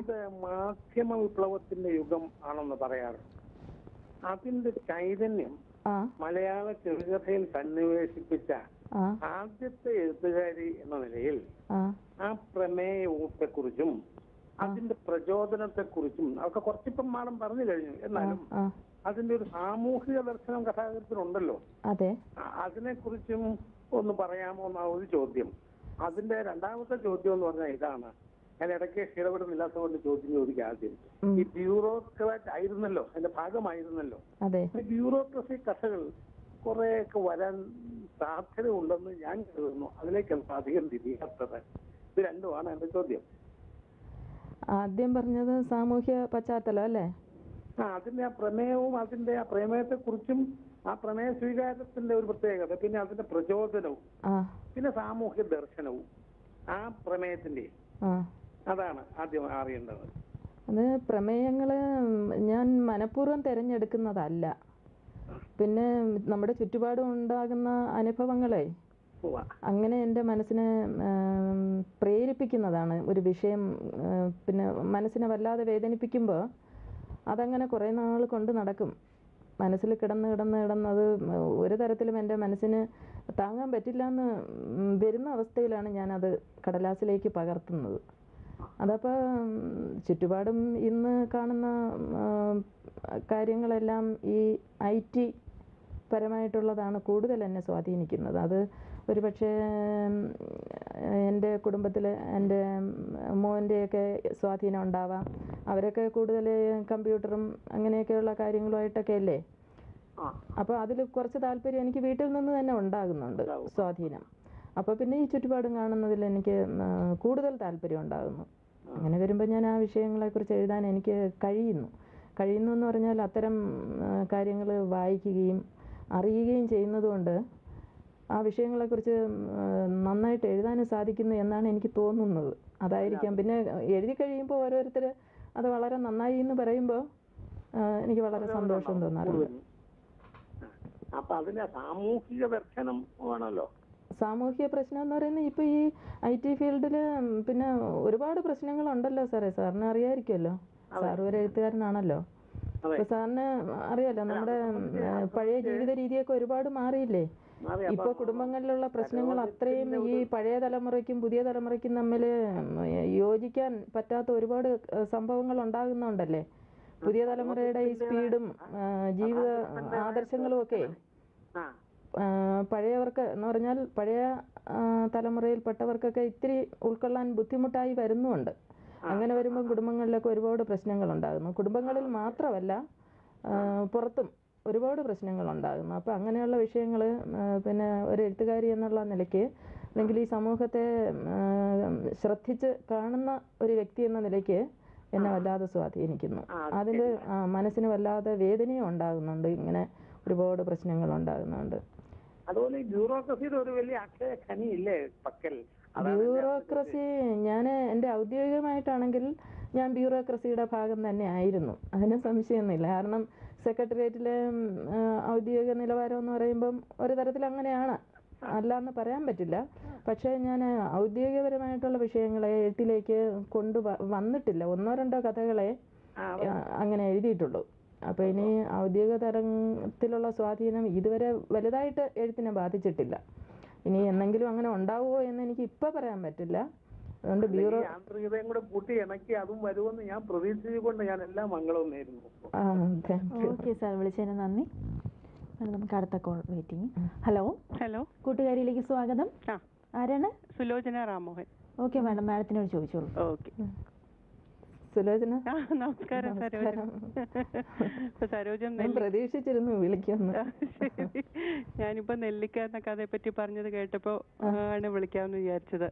ഇത് മാധ്യമ വിപ്ലവത്തിന്റെ യുഗം ആണെന്ന് പറയാറുണ്ട്. അതിന്റെ ചൈതന്യം മലയാള ചെറുകഥയിൽ സന്നിവേശിപ്പിച്ച ആദ്യത്തെ എഴുത്തുകാരി എന്ന നിലയിൽ ആ പ്രമേയത്തെക്കുറിച്ചും അതിന്റെ പ്രചോദനത്തെക്കുറിച്ചും ഒക്കെ കുറച്ചിപ്പം മാഡം പറഞ്ഞു കഴിഞ്ഞു. എന്നാലും അതിന്റെ ഒരു സാമൂഹിക ദർശനം കഥാകൃത്തിനുണ്ടല്ലോ, അതിനെക്കുറിച്ചും ഒന്ന് പറയാമോ എന്ന ഒരു ചോദ്യം. അതിന്റെ രണ്ടാമത്തെ ചോദ്യം എന്ന് പറഞ്ഞാൽ ഇതാണ്, ഞാൻ ഇടയ്ക്ക് ഇടപെടുന്നില്ലാത്തതുകൊണ്ട് ചോദ്യം ചോദിക്കുക. ആദ്യം ഈ ബ്യൂറോക്രാറ്റ് ആയിരുന്നല്ലോ, അതിന്റെ ഭാഗമായിരുന്നല്ലോ. ബ്യൂറോക്രസി കഥകൾ കുറെയൊക്കെ വരാൻ സാധ്യത ഉണ്ടെന്ന് ഞാൻ കരുതുന്നു. അതിലേക്കാണ് അധികം തിരിയാത്തത്. ഇത് രണ്ടുമാണ് എന്റെ ചോദ്യം. ആദ്യം പറഞ്ഞത് സാമൂഹ്യ പശ്ചാത്തലം അല്ലേ? അതിന്റെ ആ പ്രമേയവും അതിന്റെ ആ പ്രമേയത്തെ കുറിച്ചും ആ പ്രമേയ സ്വീകാരത്തിന്റെ ഒരു പ്രത്യേകത, പിന്നെ അതിന്റെ പ്രചോദനവും, പിന്നെ സാമൂഹ്യ ദർശനവും ആ പ്രമേയത്തിന്റെ, അതാണ് ആദ്യം അറിയേണ്ടത്. അത് പ്രമേയങ്ങള് ഞാൻ മനഃപൂർവ്വം തിരഞ്ഞെടുക്കുന്നതല്ല. പിന്നെ നമ്മുടെ ചുറ്റുപാടും ഉണ്ടാകുന്ന അനുഭവങ്ങളെ അങ്ങനെ എൻ്റെ മനസ്സിനെ പ്രേരിപ്പിക്കുന്നതാണ് ഒരു വിഷയം. പിന്നെ മനസ്സിനെ വല്ലാതെ വേദനിപ്പിക്കുമ്പോൾ അതങ്ങനെ കുറേ നാൾ കൊണ്ട് നടക്കും. മനസ്സിൽ കിടന്നത് ഒരു തരത്തിലും എൻ്റെ മനസ്സിന് താങ്ങാൻ പറ്റില്ല എന്ന് വരുന്ന അവസ്ഥയിലാണ് ഞാനത് കടലാസിലേക്ക് പകർത്തുന്നത്. അതപ്പോൾ ചുറ്റുപാടും ഇന്ന് കാണുന്ന കാര്യങ്ങളെല്ലാം ഈ IT പരമായിട്ടുള്ളതാണ് കൂടുതൽ എന്നെ സ്വാധീനിക്കുന്നത്. അത് ഒരു പക്ഷേ എൻ്റെ കുടുംബത്തിൽ എൻ്റെ മോൻ്റെയൊക്കെ സ്വാധീനം ഉണ്ടാവാം. അവരൊക്കെ കൂടുതൽ കമ്പ്യൂട്ടറും അങ്ങനെയൊക്കെയുള്ള കാര്യങ്ങളുമായിട്ടൊക്കെ അല്ലേ. അപ്പോൾ അതിൽ കുറച്ച് താല്പര്യം എനിക്ക് വീട്ടിൽ നിന്ന് തന്നെ ഉണ്ടാകുന്നുണ്ട്, സ്വാധീനം. അപ്പോൾ പിന്നെ ഈ ചുറ്റുപാടും കാണുന്നതിൽ എനിക്ക് കൂടുതൽ താല്പര്യം ഉണ്ടാകുന്നു. അങ്ങനെ വരുമ്പോൾ ഞാൻ ആ വിഷയങ്ങളെക്കുറിച്ച് എഴുതാൻ എനിക്ക് കഴിയുന്നു എന്ന് പറഞ്ഞാൽ അത്തരം കാര്യങ്ങൾ വായിക്കുകയും അറിയുകയും ചെയ്യുന്നതുകൊണ്ട് ആ വിഷയങ്ങളെക്കുറിച്ച് നന്നായിട്ട് എഴുതാനും സാധിക്കുന്നു എന്നാണ് എനിക്ക് തോന്നുന്നത്. അതായിരിക്കാം. പിന്നെ എഴുതി കഴിയുമ്പോൾ ഓരോരുത്തർ അത് വളരെ നന്നായി എന്ന് പറയുമ്പോൾ എനിക്ക് വളരെ സന്തോഷം തോന്നാറുണ്ട്. സാമൂഹിക പ്രശ്നം എന്ന് പറയുന്നത് ഇപ്പോൾ ഈ IT ഫീൽഡിൽ പിന്നെ ഒരുപാട് പ്രശ്നങ്ങളുണ്ടല്ലോ സാറേ. സാറിന് അറിയാമായിരിക്കുമല്ലോ, സാർ ഒരു എഴുത്തുകാരനാണല്ലോ. ഇപ്പൊ സാറിന് അറിയാലോ, നമ്മുടെ പഴയ ജീവിത രീതിയൊക്കെ ഒരുപാട് മാറിയില്ലേ. ഇപ്പൊ കുടുംബങ്ങളിലുള്ള പ്രശ്നങ്ങൾ അത്രയും ഈ പഴയ തലമുറയ്ക്കും പുതിയ തലമുറയ്ക്കും തമ്മിൽ യോജിക്കാൻ പറ്റാത്ത ഒരുപാട് സംഭവങ്ങൾ ഉണ്ടാകുന്നുണ്ടല്ലേ. പുതിയ തലമുറയുടെ ഈ സ്പീഡും ജീവിത ആദർശങ്ങളും ഒക്കെ പഴയവർക്ക് എന്ന് പറഞ്ഞാൽ പഴയ തലമുറയിൽപ്പെട്ടവർക്കൊക്കെ ഇത്തിരി ഉൾക്കൊള്ളാൻ ബുദ്ധിമുട്ടായി വരുന്നുമുണ്ട്. അങ്ങനെ വരുമ്പോൾ കുടുംബങ്ങളിലൊക്കെ ഒരുപാട് പ്രശ്നങ്ങൾ ഉണ്ടാകുന്നു. കുടുംബങ്ങളിൽ മാത്രമല്ല, പുറത്തും ഒരുപാട് പ്രശ്നങ്ങൾ ഉണ്ടാകുന്നു. അപ്പോൾ അങ്ങനെയുള്ള വിഷയങ്ങൾ പിന്നെ ഒരു എഴുത്തുകാരി എന്നുള്ള നിലയ്ക്ക്, അല്ലെങ്കിൽ ഈ സമൂഹത്തെ ശ്രദ്ധിച്ച് കാണുന്ന ഒരു വ്യക്തി എന്ന നിലയ്ക്ക് എന്നെ വല്ലാതെ സ്വാധീനിക്കുന്നു. അതിൽ മനസ്സിന് വല്ലാതെ വേദനയും ഉണ്ടാകുന്നുണ്ട്. ഇങ്ങനെ ഒരുപാട് പ്രശ്നങ്ങൾ ഉണ്ടാകുന്നുണ്ട്. ബ്യൂറോക്രസി ഞാൻ എൻ്റെ ഔദ്യോഗികമായിട്ടാണെങ്കിൽ ഞാൻ ബ്യൂറോക്രസിയുടെ ഭാഗം തന്നെ ആയിരുന്നു, അതിന് സംശയമൊന്നുമില്ല. കാരണം സെക്രട്ടേറിയറ്റിലെ ഔദ്യോഗിക നിലവാരം എന്ന് പറയുമ്പം ഒരു തരത്തിൽ അങ്ങനെയാണ്, അല്ലാന്ന് പറയാൻ പറ്റില്ല. പക്ഷേ ഞാൻ ഔദ്യോഗികപരമായിട്ടുള്ള വിഷയങ്ങളെ എഴുത്തിലേക്ക് വന്നിട്ടില്ല. 1-2 കഥകളെ അങ്ങനെ എഴുതിയിട്ടുള്ളൂ. അപ്പോൾ ഇനി ഔദ്യോഗിക തലത്തിലുള്ള സ്വാധീനം ഇതുവരെ വലുതായിട്ട് എഴുത്തിനെ ബാധിച്ചിട്ടില്ല. ഇനി എന്നെങ്കിലും അങ്ങനെ ഉണ്ടാവുമോ എന്ന് എനിക്ക് ഇപ്പം പറയാൻ പറ്റില്ല. അതുകൊണ്ട് ബ്യൂറോ യാന്ത്രികതയും കൂടെ കൂട്ടി ഇണക്കി അതും വരുമെന്ന് ഞാൻ പ്രതീക്ഷിച്ചുകൊണ്ട് ഞാൻ എല്ലാ മംഗളവും നേരുന്നു. ഓക്കെ സാർ, വിളിച്ചതിന് നന്ദി. നമുക്ക് അടുത്ത കോൾ വെയിറ്റിംഗ്. ഹലോ കൂട്ടുകാരിയിലേക്ക് സ്വാഗതം. ആരാണ്? സുലോചന റാമോഹൻ. ഓക്കെ മാഡം, മാഡത്തിനോട് ചോദിച്ചോളൂ. ഓക്കെ. സുലോചന, നമസ്കാരം. സരോജം പ്രതീക്ഷിച്ചിരുന്നു വിളിക്കാന്ന്. ഞാനിപ്പോ നെല്ലിക്ക എന്ന കഥയെ പറ്റി പറഞ്ഞത് കേട്ടപ്പോ ആണ് വിളിക്കാമെന്ന് വിചാരിച്ചത്.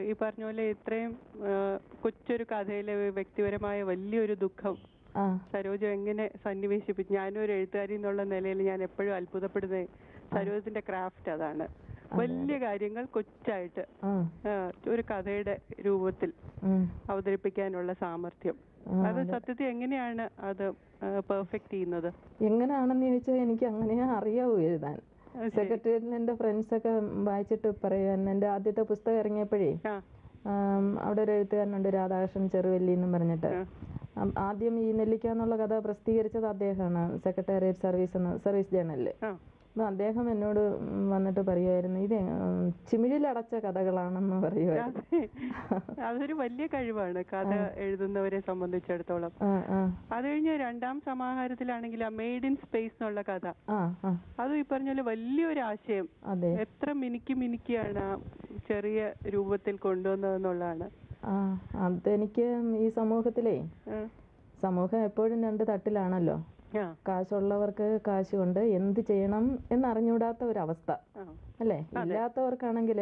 ഈ പറഞ്ഞ പോലെ ഇത്രയും കൊച്ചൊരു കഥയിലെ വ്യക്തിപരമായ വലിയൊരു ദുഃഖം സരോജം എങ്ങനെ സന്നിവേശിപ്പിച്ചു. ഞാനും ഒരു എഴുത്തുകാരി എന്നുള്ള നിലയിൽ ഞാൻ എപ്പോഴും അത്ഭുതപ്പെടുന്നത് സരോജത്തിന്റെ ക്രാഫ്റ്റ് അതാണ്. വലിയ കാര്യങ്ങൾ കൊച്ചായിട്ട് ഒരു കഥയുടെ രൂപത്തിൽ അവതരിപ്പിക്കാനുള്ള സാമർഥ്യം, അത് സത്യത്തിൽ എങ്ങനെയാണ് അത് പെർഫെക്റ്റ് ചെയ്യുന്നത്? എങ്ങനെയാണെന്ന് ചോദിച്ചാൽ എനിക്ക് അങ്ങനെയാ അറിയാവൂ എഴുതാൻ. സെക്രട്ടേറിയറ്റിൽ എൻ്റെ ഫ്രണ്ട്സൊക്കെ വായിച്ചിട്ട് പറയാൻ, എൻ്റെ ആദ്യത്തെ പുസ്തകം ഇറങ്ങിയപ്പോഴേ അവിടെ ഒരു എഴുത്തുകാരനുണ്ട്, രാധാകൃഷ്ണൻ ചെറുവല്ലി എന്നും പറഞ്ഞിട്ട്. ആദ്യം ഈ നെല്ലിക്ക എന്നുള്ള കഥ പ്രസിദ്ധീകരിച്ചത് അദ്ദേഹമാണ്, സെക്രട്ടേറിയറ്റ് സർവീസ് ജേണലിൽ. അപ്പം അദ്ദേഹം എന്നോട് വന്നിട്ട് പറയുമായിരുന്നു, ഇത് ചിമിഴിലടച്ച കഥകളാണെന്ന് പറയുമായിരുന്നു. അതൊരു വലിയ കഴിവാണ് കഥ എഴുതുന്നവരെ സംബന്ധിച്ചിടത്തോളം. അത് കഴിഞ്ഞ് രണ്ടാം സമാഹാരത്തിലാണെങ്കിൽ മെയ്ഡ് ഇൻ സ്പേസ് എന്നുള്ള കഥ, അതും ഈ പറഞ്ഞ പോലെ വലിയൊരു ആശയം, എത്ര മിനുക്കിയാണ് ചെറിയ രൂപത്തിൽ കൊണ്ടുവന്നതെന്നുള്ളതാണ്. അതെനിക്ക് ഈ സമൂഹം എപ്പോഴും രണ്ട് തട്ടിലാണല്ലോ. കാശുള്ളവർക്ക് കാശ് കൊണ്ട് എന്ത് ചെയ്യണം എന്നറിഞ്ഞൂടാത്ത ഒരവസ്ഥ അല്ലേ. ഇല്ലാത്തവർക്കാണെങ്കിൽ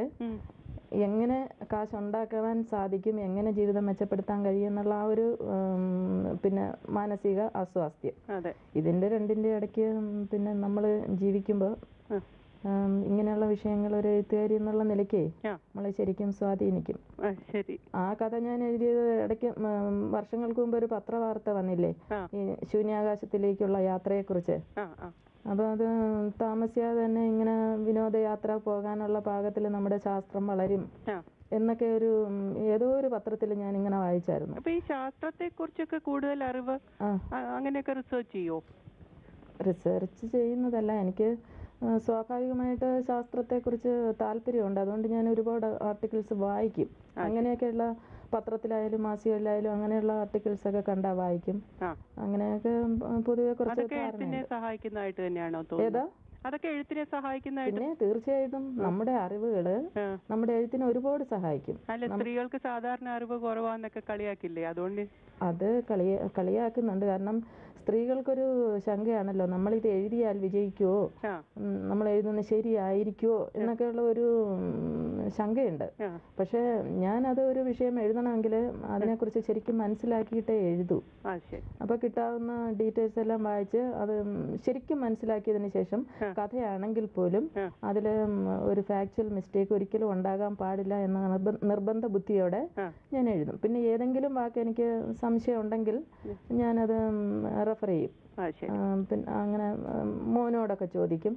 എങ്ങനെ കാശുണ്ടാക്കാൻ സാധിക്കും, എങ്ങനെ ജീവിതം മെച്ചപ്പെടുത്താൻ കഴിയും എന്നുള്ള ആ ഒരു പിന്നെ മാനസിക അസ്വാസ്ഥ്യം. ഇതിന്റെ രണ്ടിന്റെ ഇടയ്ക്ക് പിന്നെ നമ്മൾ ജീവിക്കുമ്പോൾ ഇങ്ങനെയുള്ള വിഷയങ്ങൾ ഒരു എഴുത്തുകാരി എന്നുള്ള നിലയ്ക്ക് നമ്മളെ ശരിക്കും സ്വാധീനിക്കും. ആ കഥ ഞാൻ എഴുതിയത് ഇടയ്ക്ക് വർഷങ്ങൾക്ക് മുമ്പ് ഒരു പത്രവാർത്ത വന്നില്ലേ, ഈ ശൂന്യാകാശത്തിലേക്കുള്ള യാത്രയെക്കുറിച്ച്. അപ്പൊ അത് താമസിയാതെ തന്നെ ഇങ്ങനെ വിനോദയാത്ര പോകാനുള്ള പാകത്തിൽ നമ്മുടെ ശാസ്ത്രം വളരും എന്നൊക്കെ ഒരു ഏതോ ഒരു പത്രത്തിൽ ഞാൻ ഇങ്ങനെ വായിച്ചായിരുന്നു. അപ്പൊ ഈ ശാസ്ത്രത്തെ കുറിച്ചൊക്കെ കൂടുതൽ അറിവ് അങ്ങനെയൊക്കെ റിസർച്ച് ചെയ്യോ? റിസർച്ച് ചെയ്യുന്നതല്ല, എനിക്ക് സ്വാഭാവികമായിട്ട് ശാസ്ത്രത്തെക്കുറിച്ച് താല്പര്യമുണ്ട്. അതുകൊണ്ട് ഞാൻ ഒരുപാട് ആർട്ടിക്കിൾസ് വായിക്കും. അങ്ങനെയൊക്കെയുള്ള പത്രത്തിലായാലും മാസികകളിലായാലും അങ്ങനെയുള്ള ആർട്ടിക്കിൾസ് ഒക്കെ കണ്ടാ വായിക്കും. അങ്ങനെയൊക്കെ പൊതുവെ കുറച്ച് സഹായിക്കുന്നതായിട്ട് തന്നെയാണോ തോന്നുന്നത്? അതൊക്കെ എഴുത്തിനെ സഹായിക്കുന്നതായിട്ട്? പിന്നെ തീർച്ചയായിട്ടും നമ്മുടെ അറിവുകള് നമ്മുടെ എഴുത്തിനെ ഒരുപാട് സഹായിക്കും. അല്ല, സ്ത്രീകൾക്ക് സാധാരണ അറിവ് കുറവാന്നൊക്കെ കളിയാക്കില്ലേ? അതുകൊണ്ട് അത് കളിയാക്കുന്നുണ്ട്. കാരണം സ്ത്രീകൾക്കൊരു ശങ്കയാണല്ലോ, നമ്മളിത് എഴുതിയാൽ വിജയിക്കുവോ, നമ്മൾ എഴുതുന്നത് ശരിയായിരിക്കുവോ എന്നൊക്കെയുള്ള ഒരു ശങ്കയുണ്ട്. പക്ഷെ ഞാനത് ഒരു വിഷയം എഴുതണമെങ്കിൽ അതിനെക്കുറിച്ച് ശരിക്കും മനസ്സിലാക്കിയിട്ടേ എഴുതൂ. അപ്പൊ കിട്ടാവുന്ന ഡീറ്റെയിൽസ് എല്ലാം വായിച്ച് അത് ശരിക്കും മനസ്സിലാക്കിയതിന് ശേഷം കഥയാണെങ്കിൽ പോലും അതിൽ ഒരു ഫാക്ച്വൽ മിസ്റ്റേക്ക് ഒരിക്കലും ഉണ്ടാകാൻ പാടില്ല എന്ന നിർബന്ധ ബുദ്ധിയോടെ ഞാൻ എഴുതും. പിന്നെ ഏതെങ്കിലും വാക്ക് എനിക്ക് സംശയം ഉണ്ടെങ്കിൽ ഞാനത് റെഫർ ചെയ്യും. പിന്നെ അങ്ങനെ മോനോടൊക്കെ ചോദിക്കും.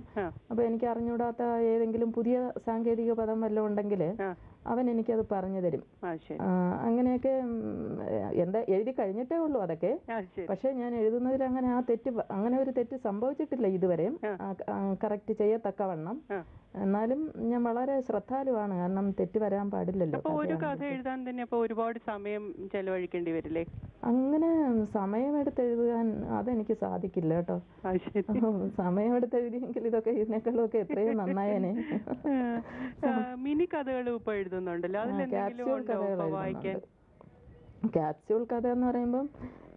അപ്പൊ എനിക്ക് അറിഞ്ഞൂടാത്ത ഏതെങ്കിലും പുതിയ സാങ്കേതിക പദം വല്ലതും ഉണ്ടെങ്കിൽ അവൻ എനിക്കത് പറഞ്ഞു തരും. അങ്ങനെയൊക്കെ എന്താ എഴുതി കഴിഞ്ഞിട്ടേ ഉള്ളൂ അതൊക്കെ. പക്ഷെ ഞാൻ എഴുതുന്നതിൽ അങ്ങനെ ഒരു തെറ്റ് സംഭവിച്ചിട്ടില്ല ഇതുവരെയും, കറക്റ്റ് ചെയ്യത്തക്കവണ്ണം. എന്നാലും ഞാൻ വളരെ ശ്രദ്ധാലുവാണ്, കാരണം തെറ്റ് വരാൻ പാടില്ലല്ലോ. ഒരു കഥ എഴുതാൻ തന്നെ ഒരുപാട് സമയം ചെലവഴിക്കേണ്ടി വരില്ലേ? അങ്ങനെ സമയമെടുത്ത് എഴുതാൻ അതെനിക്ക് സാധിക്കില്ല കേട്ടോ. സമയമെടുത്ത് എഴുതിയെങ്കിൽ ഇതൊക്കെ ഇതിനേക്കാളും ഒക്കെ എത്രയോ നന്നായേനെ. മിനി കഥകൾ ഇപ്പൊ എഴുതുന്നുണ്ടല്ലോ, ക്യാപ്സ്യൂൾ കഥ എന്ന് പറയുമ്പോൾ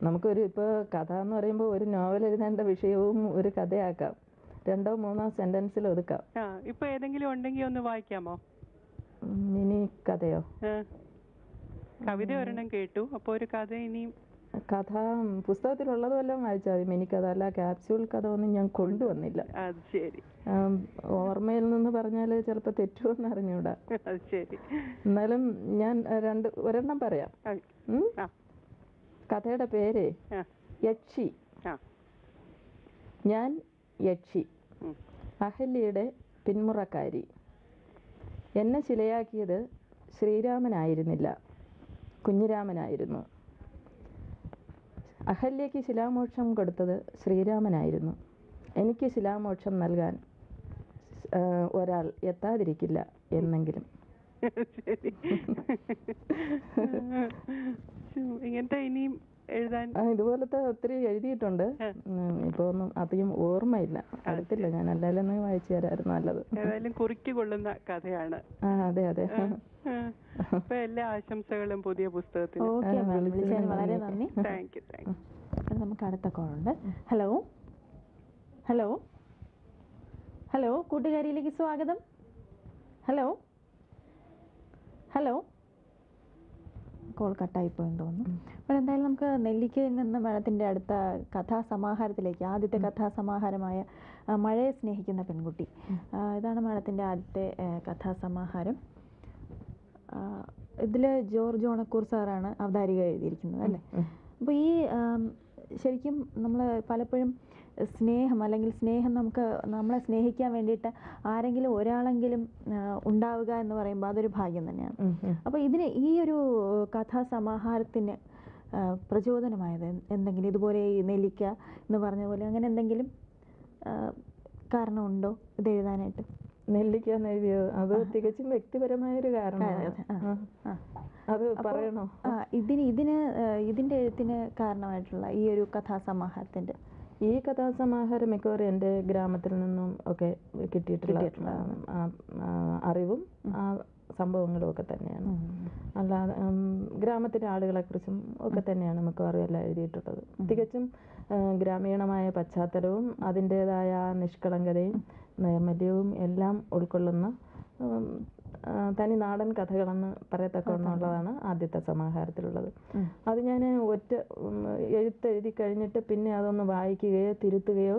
നമുക്കൊരു ഇപ്പോൾ കഥ എന്ന് പറയുമ്പോൾ ഒരു നോവൽ എഴുതേണ്ട വിഷയവും ഒരു കഥയാക്കാം, 2-3 സെന്റൻസിൽ ഒതുക്കാം. ഇപ്പൊ ഏതെങ്കിലും ഉണ്ടെങ്കിൽ ഒന്ന് വായിക്കാമോ? മിനി കഥയോ? കവിത ഒരെണ്ണം കേട്ടു, അപ്പൊ ഒരു കഥ ഇനിയും. കഥ പുസ്തകത്തിലുള്ളത് വല്ലതും വായിച്ചാൽ മതി. മിനി കഥ അല്ല ക്യാപ്സ്യൂൾ കഥ ഒന്നും ഞാൻ കൊണ്ടുവന്നില്ല. ഓർമ്മയിൽ നിന്ന് പറഞ്ഞാൽ ചിലപ്പോൾ തെറ്റുമെന്ന് അറിഞ്ഞൂടാ. എന്നാലും ഞാൻ ഒരെണ്ണം പറയാം. കഥയുടെ പേര് യക്ഷി. ഞാൻ യക്ഷി, അഹല്യയുടെ പിന്മുറക്കാരി. എന്നെ ശിലയാക്കിയത് ശ്രീരാമനായിരുന്നില്ല, കുഞ്ഞിരാമനായിരുന്നു. അഹല്യയ്ക്ക് ശിലാമോക്ഷം കൊടുത്തത് ശ്രീരാമനായിരുന്നു. എനിക്ക് ശിലാമോക്ഷം നൽകാൻ ഒരാൾ എത്താതിരിക്കില്ല എന്നെങ്കിലും. ഇങ്ങനത്തെ ഇനിയും എഴുതാൻ ഇതുപോലത്തെ ഒത്തിരി എഴുതിയിട്ടുണ്ട്. ഇപ്പൊ ഒന്നും അധികം ഓർമ്മയില്ല, അടുത്തില്ല. ഞാൻ അല്ലാതെ വായിച്ചു തരായിരുന്നു നല്ലത്. ഏതായാലും കുറിക്കൊള്ളുന്ന കഥയാണ്. അതെ അതെ. എല്ലാ ആശംസകളും പുതിയ പുസ്തകത്തിന്. വളരെ നന്ദി. Thank you. നമുക്ക് അടുത്ത കോളുണ്ട്. ഹലോ ഹലോ ഹലോ കൂട്ടുകാരിയിലേക്ക് സ്വാഗതം. ഹലോ ഹലോ കോൾ കട്ടായിപ്പോയെന്ന് തോന്നുന്നു. അപ്പോൾ എന്തായാലും നമുക്ക് നെല്ലിക്കയിൽ നിന്ന് മാഡത്തിൻ്റെ അടുത്ത കഥാസമാഹാരത്തിലേക്ക്, ആദ്യത്തെ കഥാസമാഹാരമായ മഴയെ സ്നേഹിക്കുന്ന പെൺകുട്ടി, ഇതാണ് മാഡത്തിൻ്റെ ആദ്യത്തെ കഥാസമാഹാരം. ഇതിൽ ജോർജ് ഓണക്കൂർ സാറാണ് അവതാരിക എഴുതിയിരിക്കുന്നത് അല്ലേ? അപ്പോൾ ഈ ശരിക്കും നമ്മൾ പലപ്പോഴും സ്നേഹം അല്ലെങ്കിൽ സ്നേഹം നമ്മളെ സ്നേഹിക്കാൻ വേണ്ടിയിട്ട് ആരെങ്കിലും ഒരാളെങ്കിലും ഉണ്ടാവുക എന്ന് പറയുമ്പോൾ അതൊരു ഭാഗ്യം തന്നെയാണ്. അപ്പോൾ ഈ ഒരു കഥാസമാഹാരത്തിന് പ്രചോദനമായത് എന്തെങ്കിലും ഇതുപോലെ ഈ നെല്ലിക്ക എന്ന് പറഞ്ഞ പോലെ അങ്ങനെ എന്തെങ്കിലും കാരണമുണ്ടോ ഇത് എഴുതാനായിട്ട്? നെല്ലിക്ക എന്ന് എഴുതിയത് അത് തികച്ചും വ്യക്തിപരമായൊരു കാരണമാണ്. അത് പറയണോ? ഇതിൻ്റെ എഴുത്തിന് കാരണമായിട്ടുള്ള ഈ ഒരു കഥാസമാഹാരത്തിൻ്റെ ഈ കഥാസമാഹാരം മിക്കവാറും എൻ്റെ ഗ്രാമത്തിൽ നിന്നും ഒക്കെ കിട്ടിയിട്ടുള്ള അറിവും ആ സംഭവങ്ങളും ഒക്കെ തന്നെയാണ്. അല്ലാതെ ഗ്രാമത്തിലെ ആളുകളെക്കുറിച്ചും ഒക്കെ തന്നെയാണ് മിക്കവാറും എല്ലാം എഴുതിയിട്ടുള്ളത്. തികച്ചും ഗ്രാമീണമായ പശ്ചാത്തലവും അതിൻ്റേതായ നിഷ്കളങ്കതയും നൈർമല്യവും എല്ലാം ഉൾക്കൊള്ളുന്ന തനി നാടൻ കഥകളെന്ന് പറയത്തക്കവണ്ണമുള്ളതാണ് ആദ്യത്തെ സമാഹാരത്തിലുള്ളത്. അത് ഞാൻ ഒറ്റ എഴുത്തെഴുതി കഴിഞ്ഞിട്ട് പിന്നെ അതൊന്ന് വായിക്കുകയോ തിരുത്തുകയോ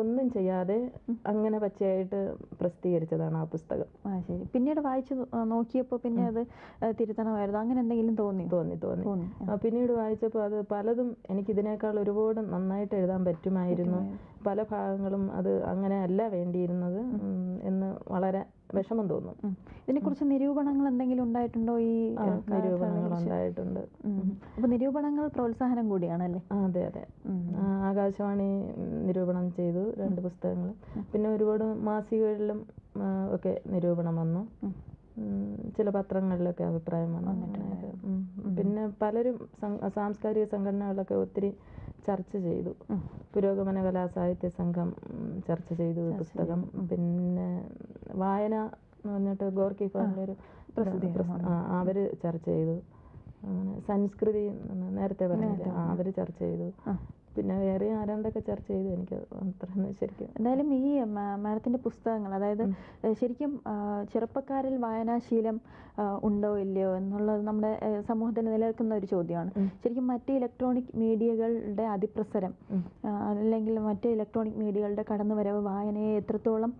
ഒന്നും ചെയ്യാതെ അങ്ങനെ പച്ചയായിട്ട് പ്രസിദ്ധീകരിച്ചതാണ് ആ പുസ്തകം. ശരി. പിന്നീട് വായിച്ച് നോക്കിയപ്പോൾ പിന്നെ അത് തിരുത്തണമായിരുന്നു അങ്ങനെ എന്തെങ്കിലും തോന്നി? പിന്നീട് വായിച്ചപ്പോൾ അത് പലതും എനിക്കിതിനേക്കാൾ ഒരുപാട് നന്നായിട്ട് എഴുതാൻ പറ്റുമായിരുന്നു. പല ഭാഗങ്ങളും അത് അങ്ങനെ അല്ല വേണ്ടിയിരുന്നത് എന്ന് വളരെ വിഷമം തോന്നും. ഇതിനെക്കുറിച്ച് നിരൂപണങ്ങൾ എന്തെങ്കിലും ഉണ്ടായിട്ടുണ്ടോ? ഈ നിരൂപണങ്ങൾ ഉണ്ടായിട്ടുണ്ട്. അപ്പോൾ നിരൂപണങ്ങൾ പ്രോത്സാഹനം കൂടിയാണല്ലേ? അതെ അതെ. ആകാശവാണി നിരൂപണം ചെയ്തു 2 പുസ്തകങ്ങൾ. പിന്നെ ഒരുപാട് മാസികകളിലും ഒക്കെ നിരൂപണം വന്നു. ചില പത്രങ്ങളിലൊക്കെ അഭിപ്രായം വന്നിട്ടുണ്ട്. പിന്നെ പലരും സാംസ്കാരിക സംഘടനകളൊക്കെ ഒത്തിരി ചർച്ച ചെയ്തു. പുരോഗമന കലാസാഹിത്യ സംഘം ചർച്ച ചെയ്തു പുസ്തകം. പിന്നെ വായന എന്ന് പറഞ്ഞിട്ട് ഗോർക്കി ഫാമിലൊരു അവർ ചർച്ച ചെയ്തു. അങ്ങനെ സംസ്കൃതി നേരത്തെ പറഞ്ഞില്ല, അവർ ചർച്ച ചെയ്തു. പിന്നെ വേറെ ആരാണ്ടൊക്കെ ചർച്ച ചെയ്തു. എനിക്ക് അത്ര ശരിക്കും എന്തായാലും ഈ മാഡത്തിൻ്റെ പുസ്തകങ്ങൾ അതായത് ശരിക്കും ചെറുപ്പക്കാരിൽ വായനാശീലം ഉണ്ടോ ഇല്ലയോ എന്നുള്ളത് നമ്മുടെ സമൂഹത്തിൽ നിലനിൽക്കുന്ന ഒരു ചോദ്യമാണ്. ശരിക്കും മറ്റ് ഇലക്ട്രോണിക് മീഡിയകളുടെ അതിപ്രസരം അല്ലെങ്കിൽ മറ്റ് ഇലക്ട്രോണിക് മീഡിയകളുടെ കടന്നുവരവ് വായനയെ എത്രത്തോളം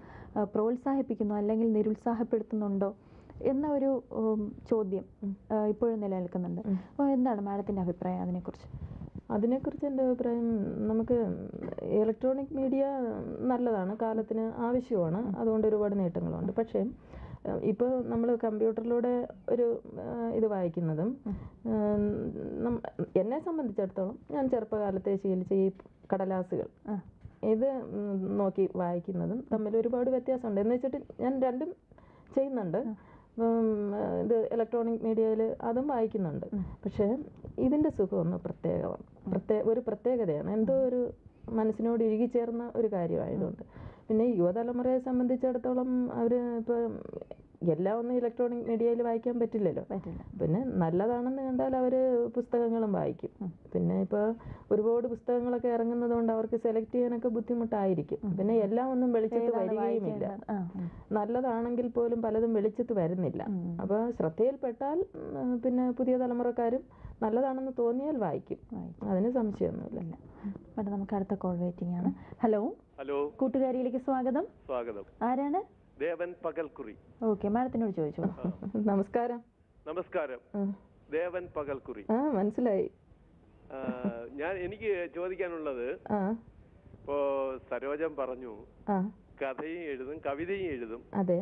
പ്രോത്സാഹിപ്പിക്കുന്നു അല്ലെങ്കിൽ നിരുത്സാഹപ്പെടുത്തുന്നുണ്ടോ എന്ന ഒരു ചോദ്യം ഇപ്പോഴും നിലനിൽക്കുന്നുണ്ട്. അപ്പോൾ എന്താണ് മാഡത്തിൻ്റെ അഭിപ്രായം അതിനെക്കുറിച്ച്? അതിനെക്കുറിച്ച് എൻ്റെ അഭിപ്രായം, നമുക്ക് ഇലക്ട്രോണിക് മീഡിയ നല്ലതാണ്, കാലത്തിന് ആവശ്യമാണ്, അതുകൊണ്ട് ഒരുപാട് നേട്ടങ്ങളുണ്ട്. പക്ഷേ ഇപ്പോൾ നമ്മൾ കമ്പ്യൂട്ടറിലൂടെ ഒരു ഇത് വായിക്കുന്നതും എന്നെ സംബന്ധിച്ചിടത്തോളം ഞാൻ ചെറുപ്പകാലത്തെ ശീലിച്ച ഈ കടലാസുകൾ ഇത് നോക്കി വായിക്കുന്നതും തമ്മിൽ ഒരുപാട് വ്യത്യാസമുണ്ട്. എന്ന് വെച്ചിട്ട് ഞാൻ രണ്ടും ചെയ്യുന്നുണ്ട്. ഇത് ഇലക്ട്രോണിക് മീഡിയയിൽ അതും വായിക്കുന്നുണ്ട്. പക്ഷേ ഇതിൻ്റെ സുഖം ഒന്ന് ഒരു പ്രത്യേകതയാണ്. എന്തോ ഒരു മനസ്സിനോട് ഇഴുകിച്ചേർന്ന ഒരു കാര്യമായതുകൊണ്ട്. പിന്നെ യുവതലമുറയെ സംബന്ധിച്ചിടത്തോളം അവർ ഇപ്പോൾ എല്ലാം ഒന്നും ഇലക്ട്രോണിക് മീഡിയയിൽ വായിക്കാൻ പറ്റില്ലല്ലോ. പിന്നെ നല്ലതാണെന്ന് കണ്ടാൽ അവർ പുസ്തകങ്ങളും വായിക്കും. പിന്നെ ഇപ്പോൾ ഒരുപാട് പുസ്തകങ്ങളൊക്കെ ഇറങ്ങുന്നത് കൊണ്ട് അവർക്ക് സെലക്ട് ചെയ്യാനൊക്കെ ബുദ്ധിമുട്ടായിരിക്കും. പിന്നെ എല്ലാം ഒന്നും വെളിച്ചത്ത് വരികയുമില്ല. നല്ലതാണെങ്കിൽ പോലും പലതും വെളിച്ചത്ത് വരുന്നില്ല. അപ്പോൾ ശ്രദ്ധയിൽപ്പെട്ടാൽ പിന്നെ പുതിയ തലമുറക്കാരും നല്ലതാണെന്ന് തോന്നിയാൽ വായിക്കും. അതിന് സംശയമൊന്നുമില്ല. നമുക്ക് അടുത്ത കോൾ വെയിറ്റിംഗ് ആണ്. ഹലോ, കൂട്ടുകാരിയിലേക്ക് സ്വാഗതം. ആരാണ്? ദേവൻ പകൽക്കുറി. ഓക്കെ, മാഡത്തിനോട് ചോദിച്ചു. നമസ്കാരം. ദേവൻ പകൽക്കുറി. മനസ്സിലായി. എനിക്ക് ചോദിക്കാനുള്ളത്, ഇപ്പോ സരോജം പറഞ്ഞു കഥയും എഴുതും കവിതയും എഴുതും. അതെ,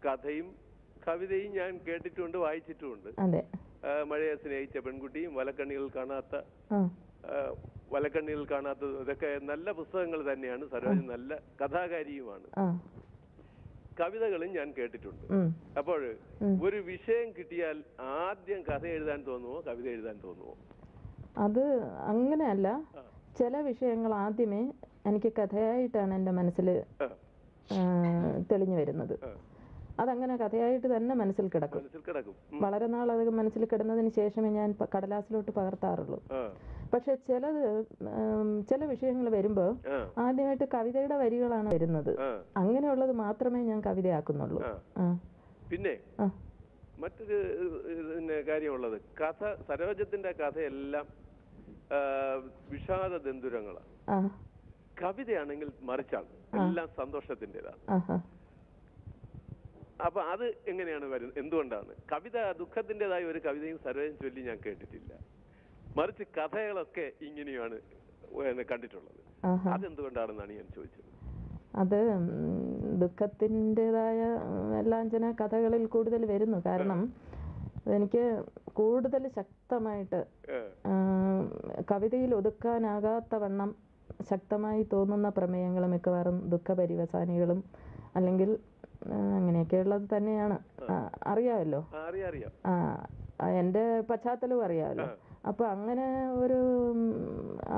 കഥയും കവിതയും ഞാൻ കേട്ടിട്ടുണ്ട്, വായിച്ചിട്ടുമുണ്ട്. മഴയെ സ്നേഹിച്ച പെൺകുട്ടിയും വലക്കണ്ണികൾ കാണാത്ത ഇതൊക്കെ നല്ല പുസ്തകങ്ങൾ തന്നെയാണ്. സരോജം നല്ല കഥാകാരിയുമാണ്. കവിതകളും ഞാൻ കേട്ടിട്ടുണ്ട്. അപ്പോൾ ഒരു വിഷയം കിട്ടിയാൽ ആദ്യം കഥ എഴുതാൻ തോന്നുമോ കവിത എഴുതാൻ തോന്നുമോ? അത് അങ്ങനെയല്ല. ചില വിഷയങ്ങൾ ആദ്യമേ എനിക്ക് കഥയായിട്ടാണ് എൻ്റെ മനസ്സിൽ തെളിഞ്ഞു വരുന്നത്. അതങ്ങനെ കഥയായിട്ട് തന്നെ മനസ്സിൽ കിടക്കും. വളരെ നാളധികം മനസ്സിൽ കിടന്നതിന് ശേഷമേ ഞാൻ കടലാസിലോട്ട് പകർത്താറുള്ളൂ. പക്ഷെ ചില വിഷയങ്ങൾ വരുമ്പോൾ ആദ്യമായിട്ട് കവിതയുടെ വരികളാണ് വരുന്നത്. അങ്ങനെയുള്ളത് മാത്രമേ ഞാൻ കവിതയാക്കുന്നുള്ളൂ. പിന്നെ മറ്റൊരു കാര്യമുള്ളത്, സരോജത്തിന്റെ കഥയെല്ലാം വിഷാദ ദന്തുരങ്ങളാണ്. കവിതയാണെങ്കിൽ മറിച്ചാണ്, എല്ലാം സന്തോഷത്തിൻ്റെതാണ്. അപ്പൊ അത് എങ്ങനെയാണ് വരുന്നത്? എന്തുകൊണ്ടാണ്? കവിത ദുഃഖത്തിൻ്റെതായ ഒരു കവിതയും സരോജം ചൊല്ലി ഞാൻ കേട്ടിട്ടില്ല. മറിച്ച് കഥകളൊക്കെ ഇങ്ങനെയാണ് കണ്ടിട്ടുള്ളത്. അതെന്തുകൊണ്ടാണെന്നാണ് ഞാൻ ചോദിച്ചത്. അത് ദുഃഖത്തിൻ്റെതായ ലാഞ്ചന കഥകളിൽ കൂടുതൽ വരുന്നു. കാരണം എനിക്ക് കൂടുതൽ ശക്തമായിട്ട് കവിതയിൽ ഒതുക്കാനാകാത്ത വണ്ണം ശക്തമായി തോന്നുന്ന പ്രമേയങ്ങൾ മിക്കവാറും ദുഃഖപരിവസാനികളും അല്ലെങ്കിൽ അങ്ങനെയൊക്കെയുള്ളത് തന്നെയാണ്. അറിയാമല്ലോ, എൻ്റെ പശ്ചാത്തലവും അറിയാമല്ലോ. അപ്പൊ അങ്ങനെ ഒരു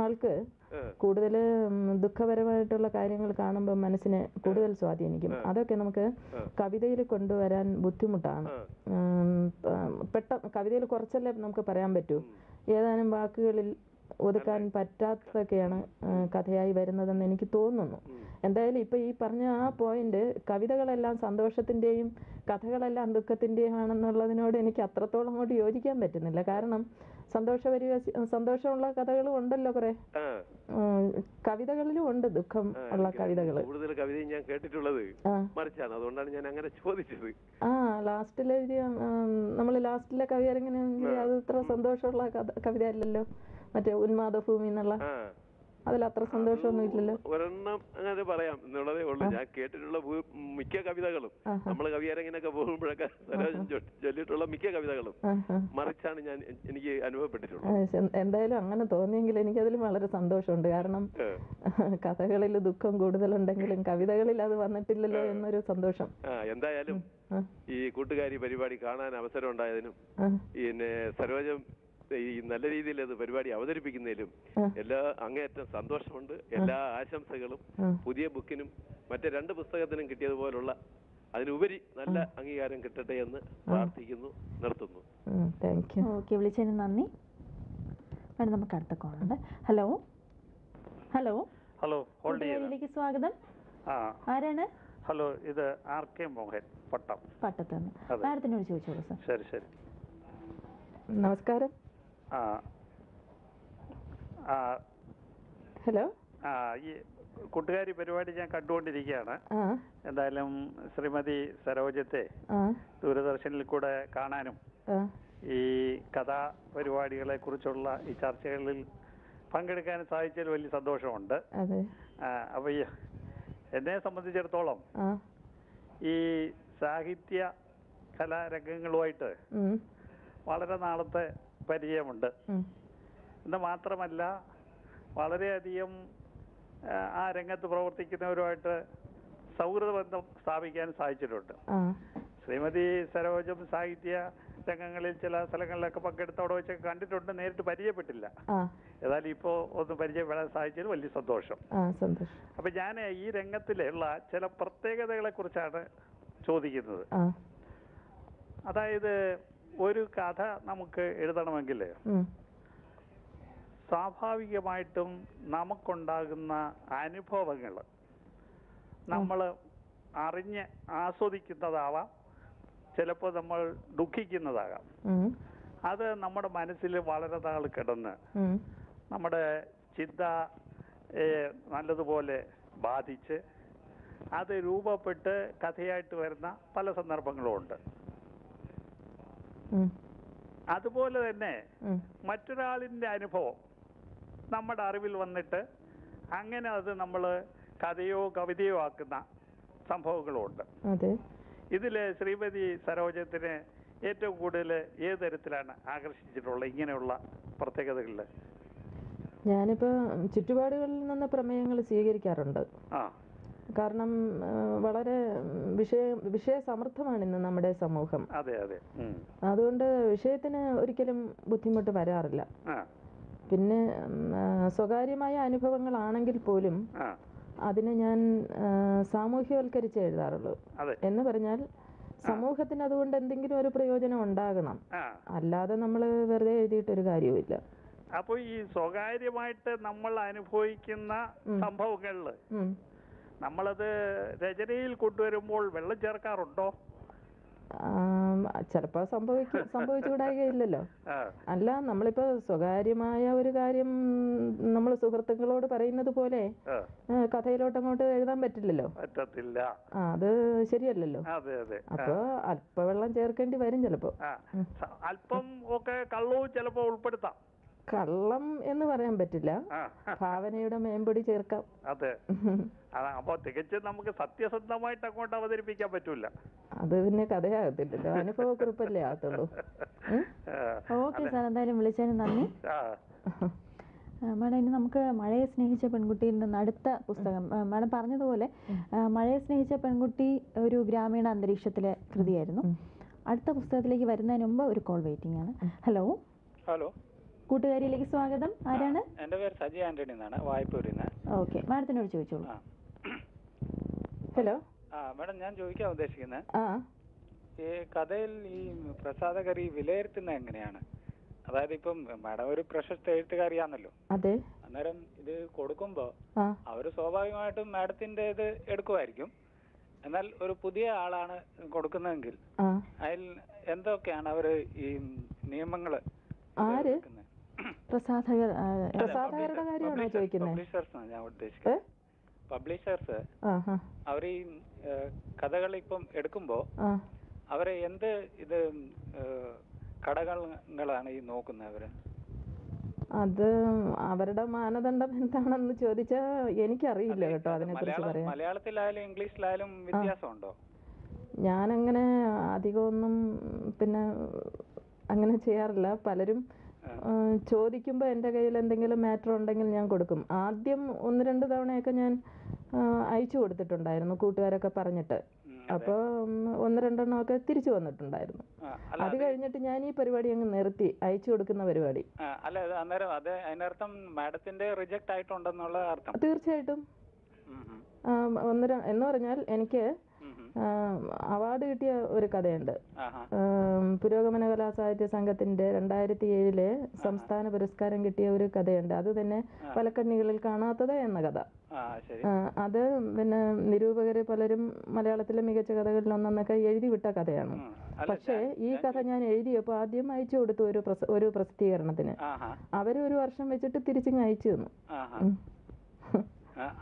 ആൾക്ക് കൂടുതൽ ദുഃഖപരമായിട്ടുള്ള കാര്യങ്ങൾ കാണുമ്പോൾ മനസ്സിനെ കൂടുതൽ സ്വാധീനിക്കും. അതൊക്കെ നമുക്ക് കവിതയിൽ കൊണ്ടുവരാൻ ബുദ്ധിമുട്ടാണ്. കവിതയിൽ കുറച്ചല്ലേ നമുക്ക് പറയാൻ പറ്റൂ. ഏതാനും വാക്കുകളിൽ ഒതുക്കാൻ പറ്റാത്തതൊക്കെയാണ് കഥയായി വരുന്നതെന്ന് എനിക്ക് തോന്നുന്നു. എന്തായാലും ഇപ്പൊ ഈ പറഞ്ഞ ആ പോയിന്റ്, കവിതകളെല്ലാം സന്തോഷത്തിന്റെയും കഥകളെല്ലാം ദുഃഖത്തിന്റെയും ആണെന്നുള്ളതിനോട് എനിക്ക് അത്രത്തോളം അങ്ങോട്ട് യോജിക്കാൻ പറ്റുന്നില്ല. കാരണം സന്തോഷമുള്ള കഥകളും ഉണ്ടല്ലോ കുറെ, കവിതകളിലും ഉണ്ട് ദുഃഖം ഉള്ള കവിതകള്. കൂടുതൽ കവിതയും ഞാൻ കേട്ടിട്ടുള്ളത് മറിച്ചാണ്, അതുകൊണ്ടാണ് ഞാൻ അങ്ങനെ ചോദിച്ചത്. ലാസ്റ്റിൽ എഴുതിയ നമ്മള് ലാസ്റ്റിലെ കവി ഇറങ്ങി അത് ഇത്ര സന്തോഷമുള്ള കവിത അല്ലല്ലോ. മറ്റേ ഉന്മാദഭൂമി എന്നുള്ള അതിൽ അത്ര സന്തോഷമൊന്നും ഇല്ലല്ലോ. ഒരെണ്ണം അങ്ങനെ പറയാം എന്നുള്ളതേ ഉള്ളൂ. ഞാൻ കേട്ടിട്ടുള്ള മിക്ക കവിതകളും, നമ്മള് കവിയരങ്ങിനൊക്കെ പോകുമ്പോഴൊക്കെ ചൊല്ലിയിട്ടുള്ള മിക്ക കവിതകളും മറിച്ചാണ് എനിക്ക് അനുഭവപ്പെട്ടിട്ടുള്ളത്. എന്തായാലും അങ്ങനെ തോന്നിയെങ്കിൽ എനിക്കതിൽ വളരെ സന്തോഷമുണ്ട്. കാരണം കഥകളിൽ ദുഃഖം കൂടുതലുണ്ടെങ്കിലും കവിതകളിൽ അത് വന്നിട്ടില്ലല്ലോ എന്നൊരു സന്തോഷം. എന്തായാലും ഈ കൂട്ടുകാരി പരിപാടി കാണാൻ അവസരം ഉണ്ടായതിനും പിന്നെ സരോജം ഈ നല്ല രീതിയിൽ അത് പരിപാടി അവതരിപ്പിക്കുന്നതിലും എല്ലാ അങ്ങേയറ്റം സന്തോഷമുണ്ട്. എല്ലാ ആശംസകളും പുതിയ ബുക്കിനും മറ്റേ 2 പുസ്തകത്തിനും കിട്ടിയതുപോലുള്ള അതിനുപരി നല്ല അംഗീകാരം കിട്ടട്ടെ എന്ന് പ്രാർത്ഥിക്കുന്നു. നിർത്തുന്നു. ഓക്കെ, വിളിച്ചതിന് നന്ദി. വേണം നമുക്ക് അടുത്ത കോളുണ്ട്. ഹലോ ഹലോ ഹലോ, ിലേക്ക് സ്വാഗതം. ആരാണ്? ഹലോ, ഇത് RK മോഹൻ, പട്ടത്തുനിന്ന്. മാഡത്തിനോട് ചോദിച്ചോളൂ സാർ. ശരി ശരി. നമസ്കാരം. ഹലോ. ഈ കൂട്ടുകാരി പരിപാടി ഞാൻ കണ്ടുകൊണ്ടിരിക്കുകയാണ്. എന്തായാലും ശ്രീമതി സരോജത്തെ ദൂരദർശനിൽ കൂടെ കാണാനും ഈ കഥാ പരിപാടികളെ കുറിച്ചുള്ള ഈ ചർച്ചകളിൽ പങ്കെടുക്കാനും സാധിച്ചതിൽ വലിയ സന്തോഷമുണ്ട്. അപ്പൊ എന്നെ സംബന്ധിച്ചിടത്തോളം ഈ സാഹിത്യ കലാരംഗങ്ങളുമായിട്ട് വളരെ നാളത്തെ പരിചയമുണ്ട്. എന്ന് മാത്രമല്ല വളരെയധികം ആ രംഗത്ത് പ്രവർത്തിക്കുന്നവരുമായിട്ട് സൗഹൃദ ബന്ധം സ്ഥാപിക്കാൻ സാധിച്ചിട്ടുണ്ട്. ശ്രീമതി സരോജം സാഹിത്യ രംഗങ്ങളിൽ ചില സ്ഥലങ്ങളിലൊക്കെ പങ്കെടുത്തവിടെ വെച്ചൊക്കെ കണ്ടിട്ടുണ്ട്, നേരിട്ട് പരിചയപ്പെട്ടില്ല. ഏതായാലും ഇപ്പോ ഒന്ന് പരിചയപ്പെടാൻ സാധിച്ചതിൽ വലിയ സന്തോഷം. അപ്പൊ ഞാൻ ഈ രംഗത്തിലുള്ള ചില പ്രത്യേകതകളെ കുറിച്ചാണ് ചോദിക്കുന്നത്. അതായത് ഒരു കഥ നമുക്ക് എഴുതണമെങ്കിൽ സ്വാഭാവികമായിട്ടും നമുക്കുണ്ടാകുന്ന അനുഭവങ്ങൾ നമ്മൾ അറിഞ്ഞ് ആസ്വദിക്കുന്നതാവാം, ചിലപ്പോൾ നമ്മൾ ദുഃഖിക്കുന്നതാകാം. അത് നമ്മുടെ മനസ്സിൽ വളരെ നാൾ കിടന്ന് നമ്മുടെ ചിന്ത നല്ലതുപോലെ ബാധിച്ച് അത് രൂപപ്പെട്ട് കഥയായിട്ട് വരുന്ന പല സന്ദർഭങ്ങളും ഉണ്ട്. അതുപോലെ തന്നെ മറ്റൊരാളിന്റെ അനുഭവം നമ്മുടെ അറിവിൽ വന്നിട്ട് അങ്ങനെ അത് നമ്മൾ കഥയോ കവിതയോ ആക്കുന്ന സംഭവങ്ങളും ഉണ്ട്. ഇതില് ശ്രീമതി സരോജത്തിന് ഏറ്റവും കൂടുതൽ ഏത് തരത്തിലാണ് ആകർഷിച്ചിട്ടുള്ളത് ഇങ്ങനെയുള്ള പ്രത്യേകതകളില്? ഞാനിപ്പോ ചുറ്റുപാടുകളിൽ നിന്ന് പ്രമേയങ്ങൾ സ്വീകരിക്കാറുണ്ട്. കാരണം വളരെ വിഷയസമൃദ്ധമാണ് ഇന്ന് നമ്മുടെ സമൂഹം. അതുകൊണ്ട് വിഷയത്തിന് ഒരിക്കലും ബുദ്ധിമുട്ട് വരാറില്ല. പിന്നെ സ്വകാര്യമായ അനുഭവങ്ങളാണെങ്കിൽ പോലും അതിനെ ഞാൻ സാമൂഹ്യവൽക്കരിച്ച് എഴുതാറുള്ളൂ. എന്ന് പറഞ്ഞാൽ സമൂഹത്തിന് അതുകൊണ്ട് എന്തെങ്കിലും ഒരു പ്രയോജനം ഉണ്ടാകണം, അല്ലാതെ നമ്മൾ വെറുതെ എഴുതിയിട്ടൊരു കാര്യവുമില്ല. അപ്പൊ ഈ സ്വകാര്യമായിട്ട് നമ്മൾ അനുഭവിക്കുന്ന സംഭവങ്ങളില് നമ്മളത് രചനയിൽ കൊണ്ടുവരുമ്പോൾ വെള്ളം ചേർക്കാറുണ്ടോ? ചിലപ്പോ സംഭവിച്ചുകൂടായികയില്ലല്ലോ. അല്ല, നമ്മളിപ്പോ സ്വകാര്യമായ ഒരു കാര്യം നമ്മൾ സുഹൃത്തുക്കളോട് പറയുന്നത് പോലെ കഥയിലോട്ട് അങ്ങോട്ട് എഴുതാൻ പറ്റില്ലല്ലോ. അത് ശരിയല്ലല്ലോ. അപ്പൊ അല്പ വെള്ളം ചേർക്കേണ്ടി വരും ചിലപ്പോ. അല്പം ഒക്കെ കള്ളവും ചിലപ്പോ ഉൾപ്പെടുത്താം. കള്ളം എന്ന് പറയാൻ പറ്റില്ല, ഭാവനയുടെ മേമ്പൊടി ചേർക്കാം. അതെ, അപ്പൊ തികച്ചും നമുക്ക് സത്യസന്ധമായിട്ട് അങ്ങോട്ട് അവതരിപ്പിക്കാൻ പറ്റൂല. അത് പിന്നെ കഥയാകത്തില്ലല്ലോ, അനുഭവക്കുറിപ്പല്ലേ ആകത്തുള്ളൂ. ഓക്കെ സാർ, എന്തായാലും വിളിച്ചതിന് നന്ദി. മാഡം, ഇനി നമുക്ക് മഴയെ സ്നേഹിച്ച പെൺകുട്ടിയിൽ നിന്ന് അടുത്ത പുസ്തകം. മാഡം പറഞ്ഞതുപോലെ മഴയെ സ്നേഹിച്ച പെൺകുട്ടി ഒരു ഗ്രാമീണ അന്തരീക്ഷത്തിലെ കൃതിയായിരുന്നു. അടുത്ത പുസ്തകത്തിലേക്ക് വരുന്നതിന് മുമ്പ് ഒരു കോൾ വെയിറ്റിംഗ് ആണ്. ഹലോ. ഹലോ, കൂട്ടുകാരിയിലേക്ക് സ്വാഗതം. ആരാണ്? എൻ്റെ പേര് സജി ആന്റണി എന്നാണ്, വായ്പൂരിൽ നിന്ന്. ഓക്കെ, മാഡത്തിനോട് ചോദിച്ചോളൂ. ഹലോ. മാഡം, ഞാൻ ചോദിക്കാൻ ഉദ്ദേശിക്കുന്നത്, ഈ കഥയിൽ ഈ പ്രസാധകർ ഈ വിലയിരുത്തുന്നത് എങ്ങനെയാണ്? അതായത് ഇപ്പം മാഡം ഒരു പ്രശസ്ത എഴുത്തുകാരിയാണല്ലോ. അതെ. അന്നേരം ഇത് കൊടുക്കുമ്പോ അവര് സ്വാഭാവികമായിട്ടും മാഡത്തിന്റെ ഇത് എടുക്കുമായിരിക്കും. എന്നാൽ ഒരു പുതിയ ആളാണ് കൊടുക്കുന്നതെങ്കിൽ അതിൽ എന്തൊക്കെയാണ് അവര് ഈ നിയമങ്ങള്? പ്രസാധകരുടെ കാര്യമാണോ ചോദിക്കുന്നത്? പബ്ലിഷേഴ്സ് ഞാൻ ഉദ്ദേശിക്കുന്നത്. പബ്ലിഷേഴ്സ് അവർ ഈ കഥകൾ ഇപ്പം എടുക്കുമ്പോ അവരെ എന്ത് ഇത് ഘടകങ്ങളാണ് ഈ നോക്കുന്നത് അവര്? അത് അവരുടെ മാനദണ്ഡം എന്താണെന്ന് ചോദിച്ചാൽ എനിക്കറിയില്ല കേട്ടോ, അതിനെ കുറിച്ച് പറയാൻ. മലയാളത്തിലായാലും ഇംഗ്ലീഷിലായാലും വ്യത്യാസമുണ്ടോ? ഞാനങ്ങനെ അധികമൊന്നും പിന്നെ അങ്ങനെ ചെയ്യാറില്ല. പലരും ചോദിക്കുമ്പോൾ എൻ്റെ കയ്യിൽ എന്തെങ്കിലും മാറ്റർ ഉണ്ടെങ്കിൽ ഞാൻ കൊടുക്കും. ആദ്യം 1-2 തവണയൊക്കെ ഞാൻ അയച്ചു കൊടുത്തിട്ടുണ്ടായിരുന്നു, കൂട്ടുകാരൊക്കെ പറഞ്ഞിട്ട്. അപ്പോൾ 1-2 എണ്ണമൊക്കെ തിരിച്ചു വന്നിട്ടുണ്ടായിരുന്നു. അത് കഴിഞ്ഞിട്ട് ഞാൻ ഈ പരിപാടി അങ്ങ് നിർത്തി, അയച്ചു കൊടുക്കുന്ന പരിപാടി. അല്ല, അന്നേരം അത് അതിനർത്ഥം മാഡത്തിന്റെ റിജക്ട് ആയിട്ടുണ്ടെന്നുള്ള അർത്ഥം? തീർച്ചയായിട്ടും. എന്ന് പറഞ്ഞാൽ എനിക്ക് അവാർഡ് കിട്ടിയ ഒരു കഥയുണ്ട്. പുരോഗമന കലാസാഹിത്യ സംഘത്തിന്റെ 2007 സംസ്ഥാന പുരസ്കാരം കിട്ടിയ ഒരു കഥയുണ്ട്. അത് തന്നെ പലക്കണ്ണികളിൽ കാണാത്തത് എന്ന കഥ. അത് പിന്നെ നിരൂപകര് പലരും മലയാളത്തിലെ മികച്ച കഥകളിൽ ഒന്നെന്നൊക്കെ എഴുതി വിട്ട കഥയാണ്. പക്ഷേ ഈ കഥ ഞാൻ എഴുതിയപ്പോൾ ആദ്യം അയച്ചു കൊടുത്തു ഒരു പ്രസിദ്ധീകരണത്തിന്. അവര് 1 വർഷം വെച്ചിട്ട് തിരിച്ചിങ്ങ് അയച്ചു തന്നു.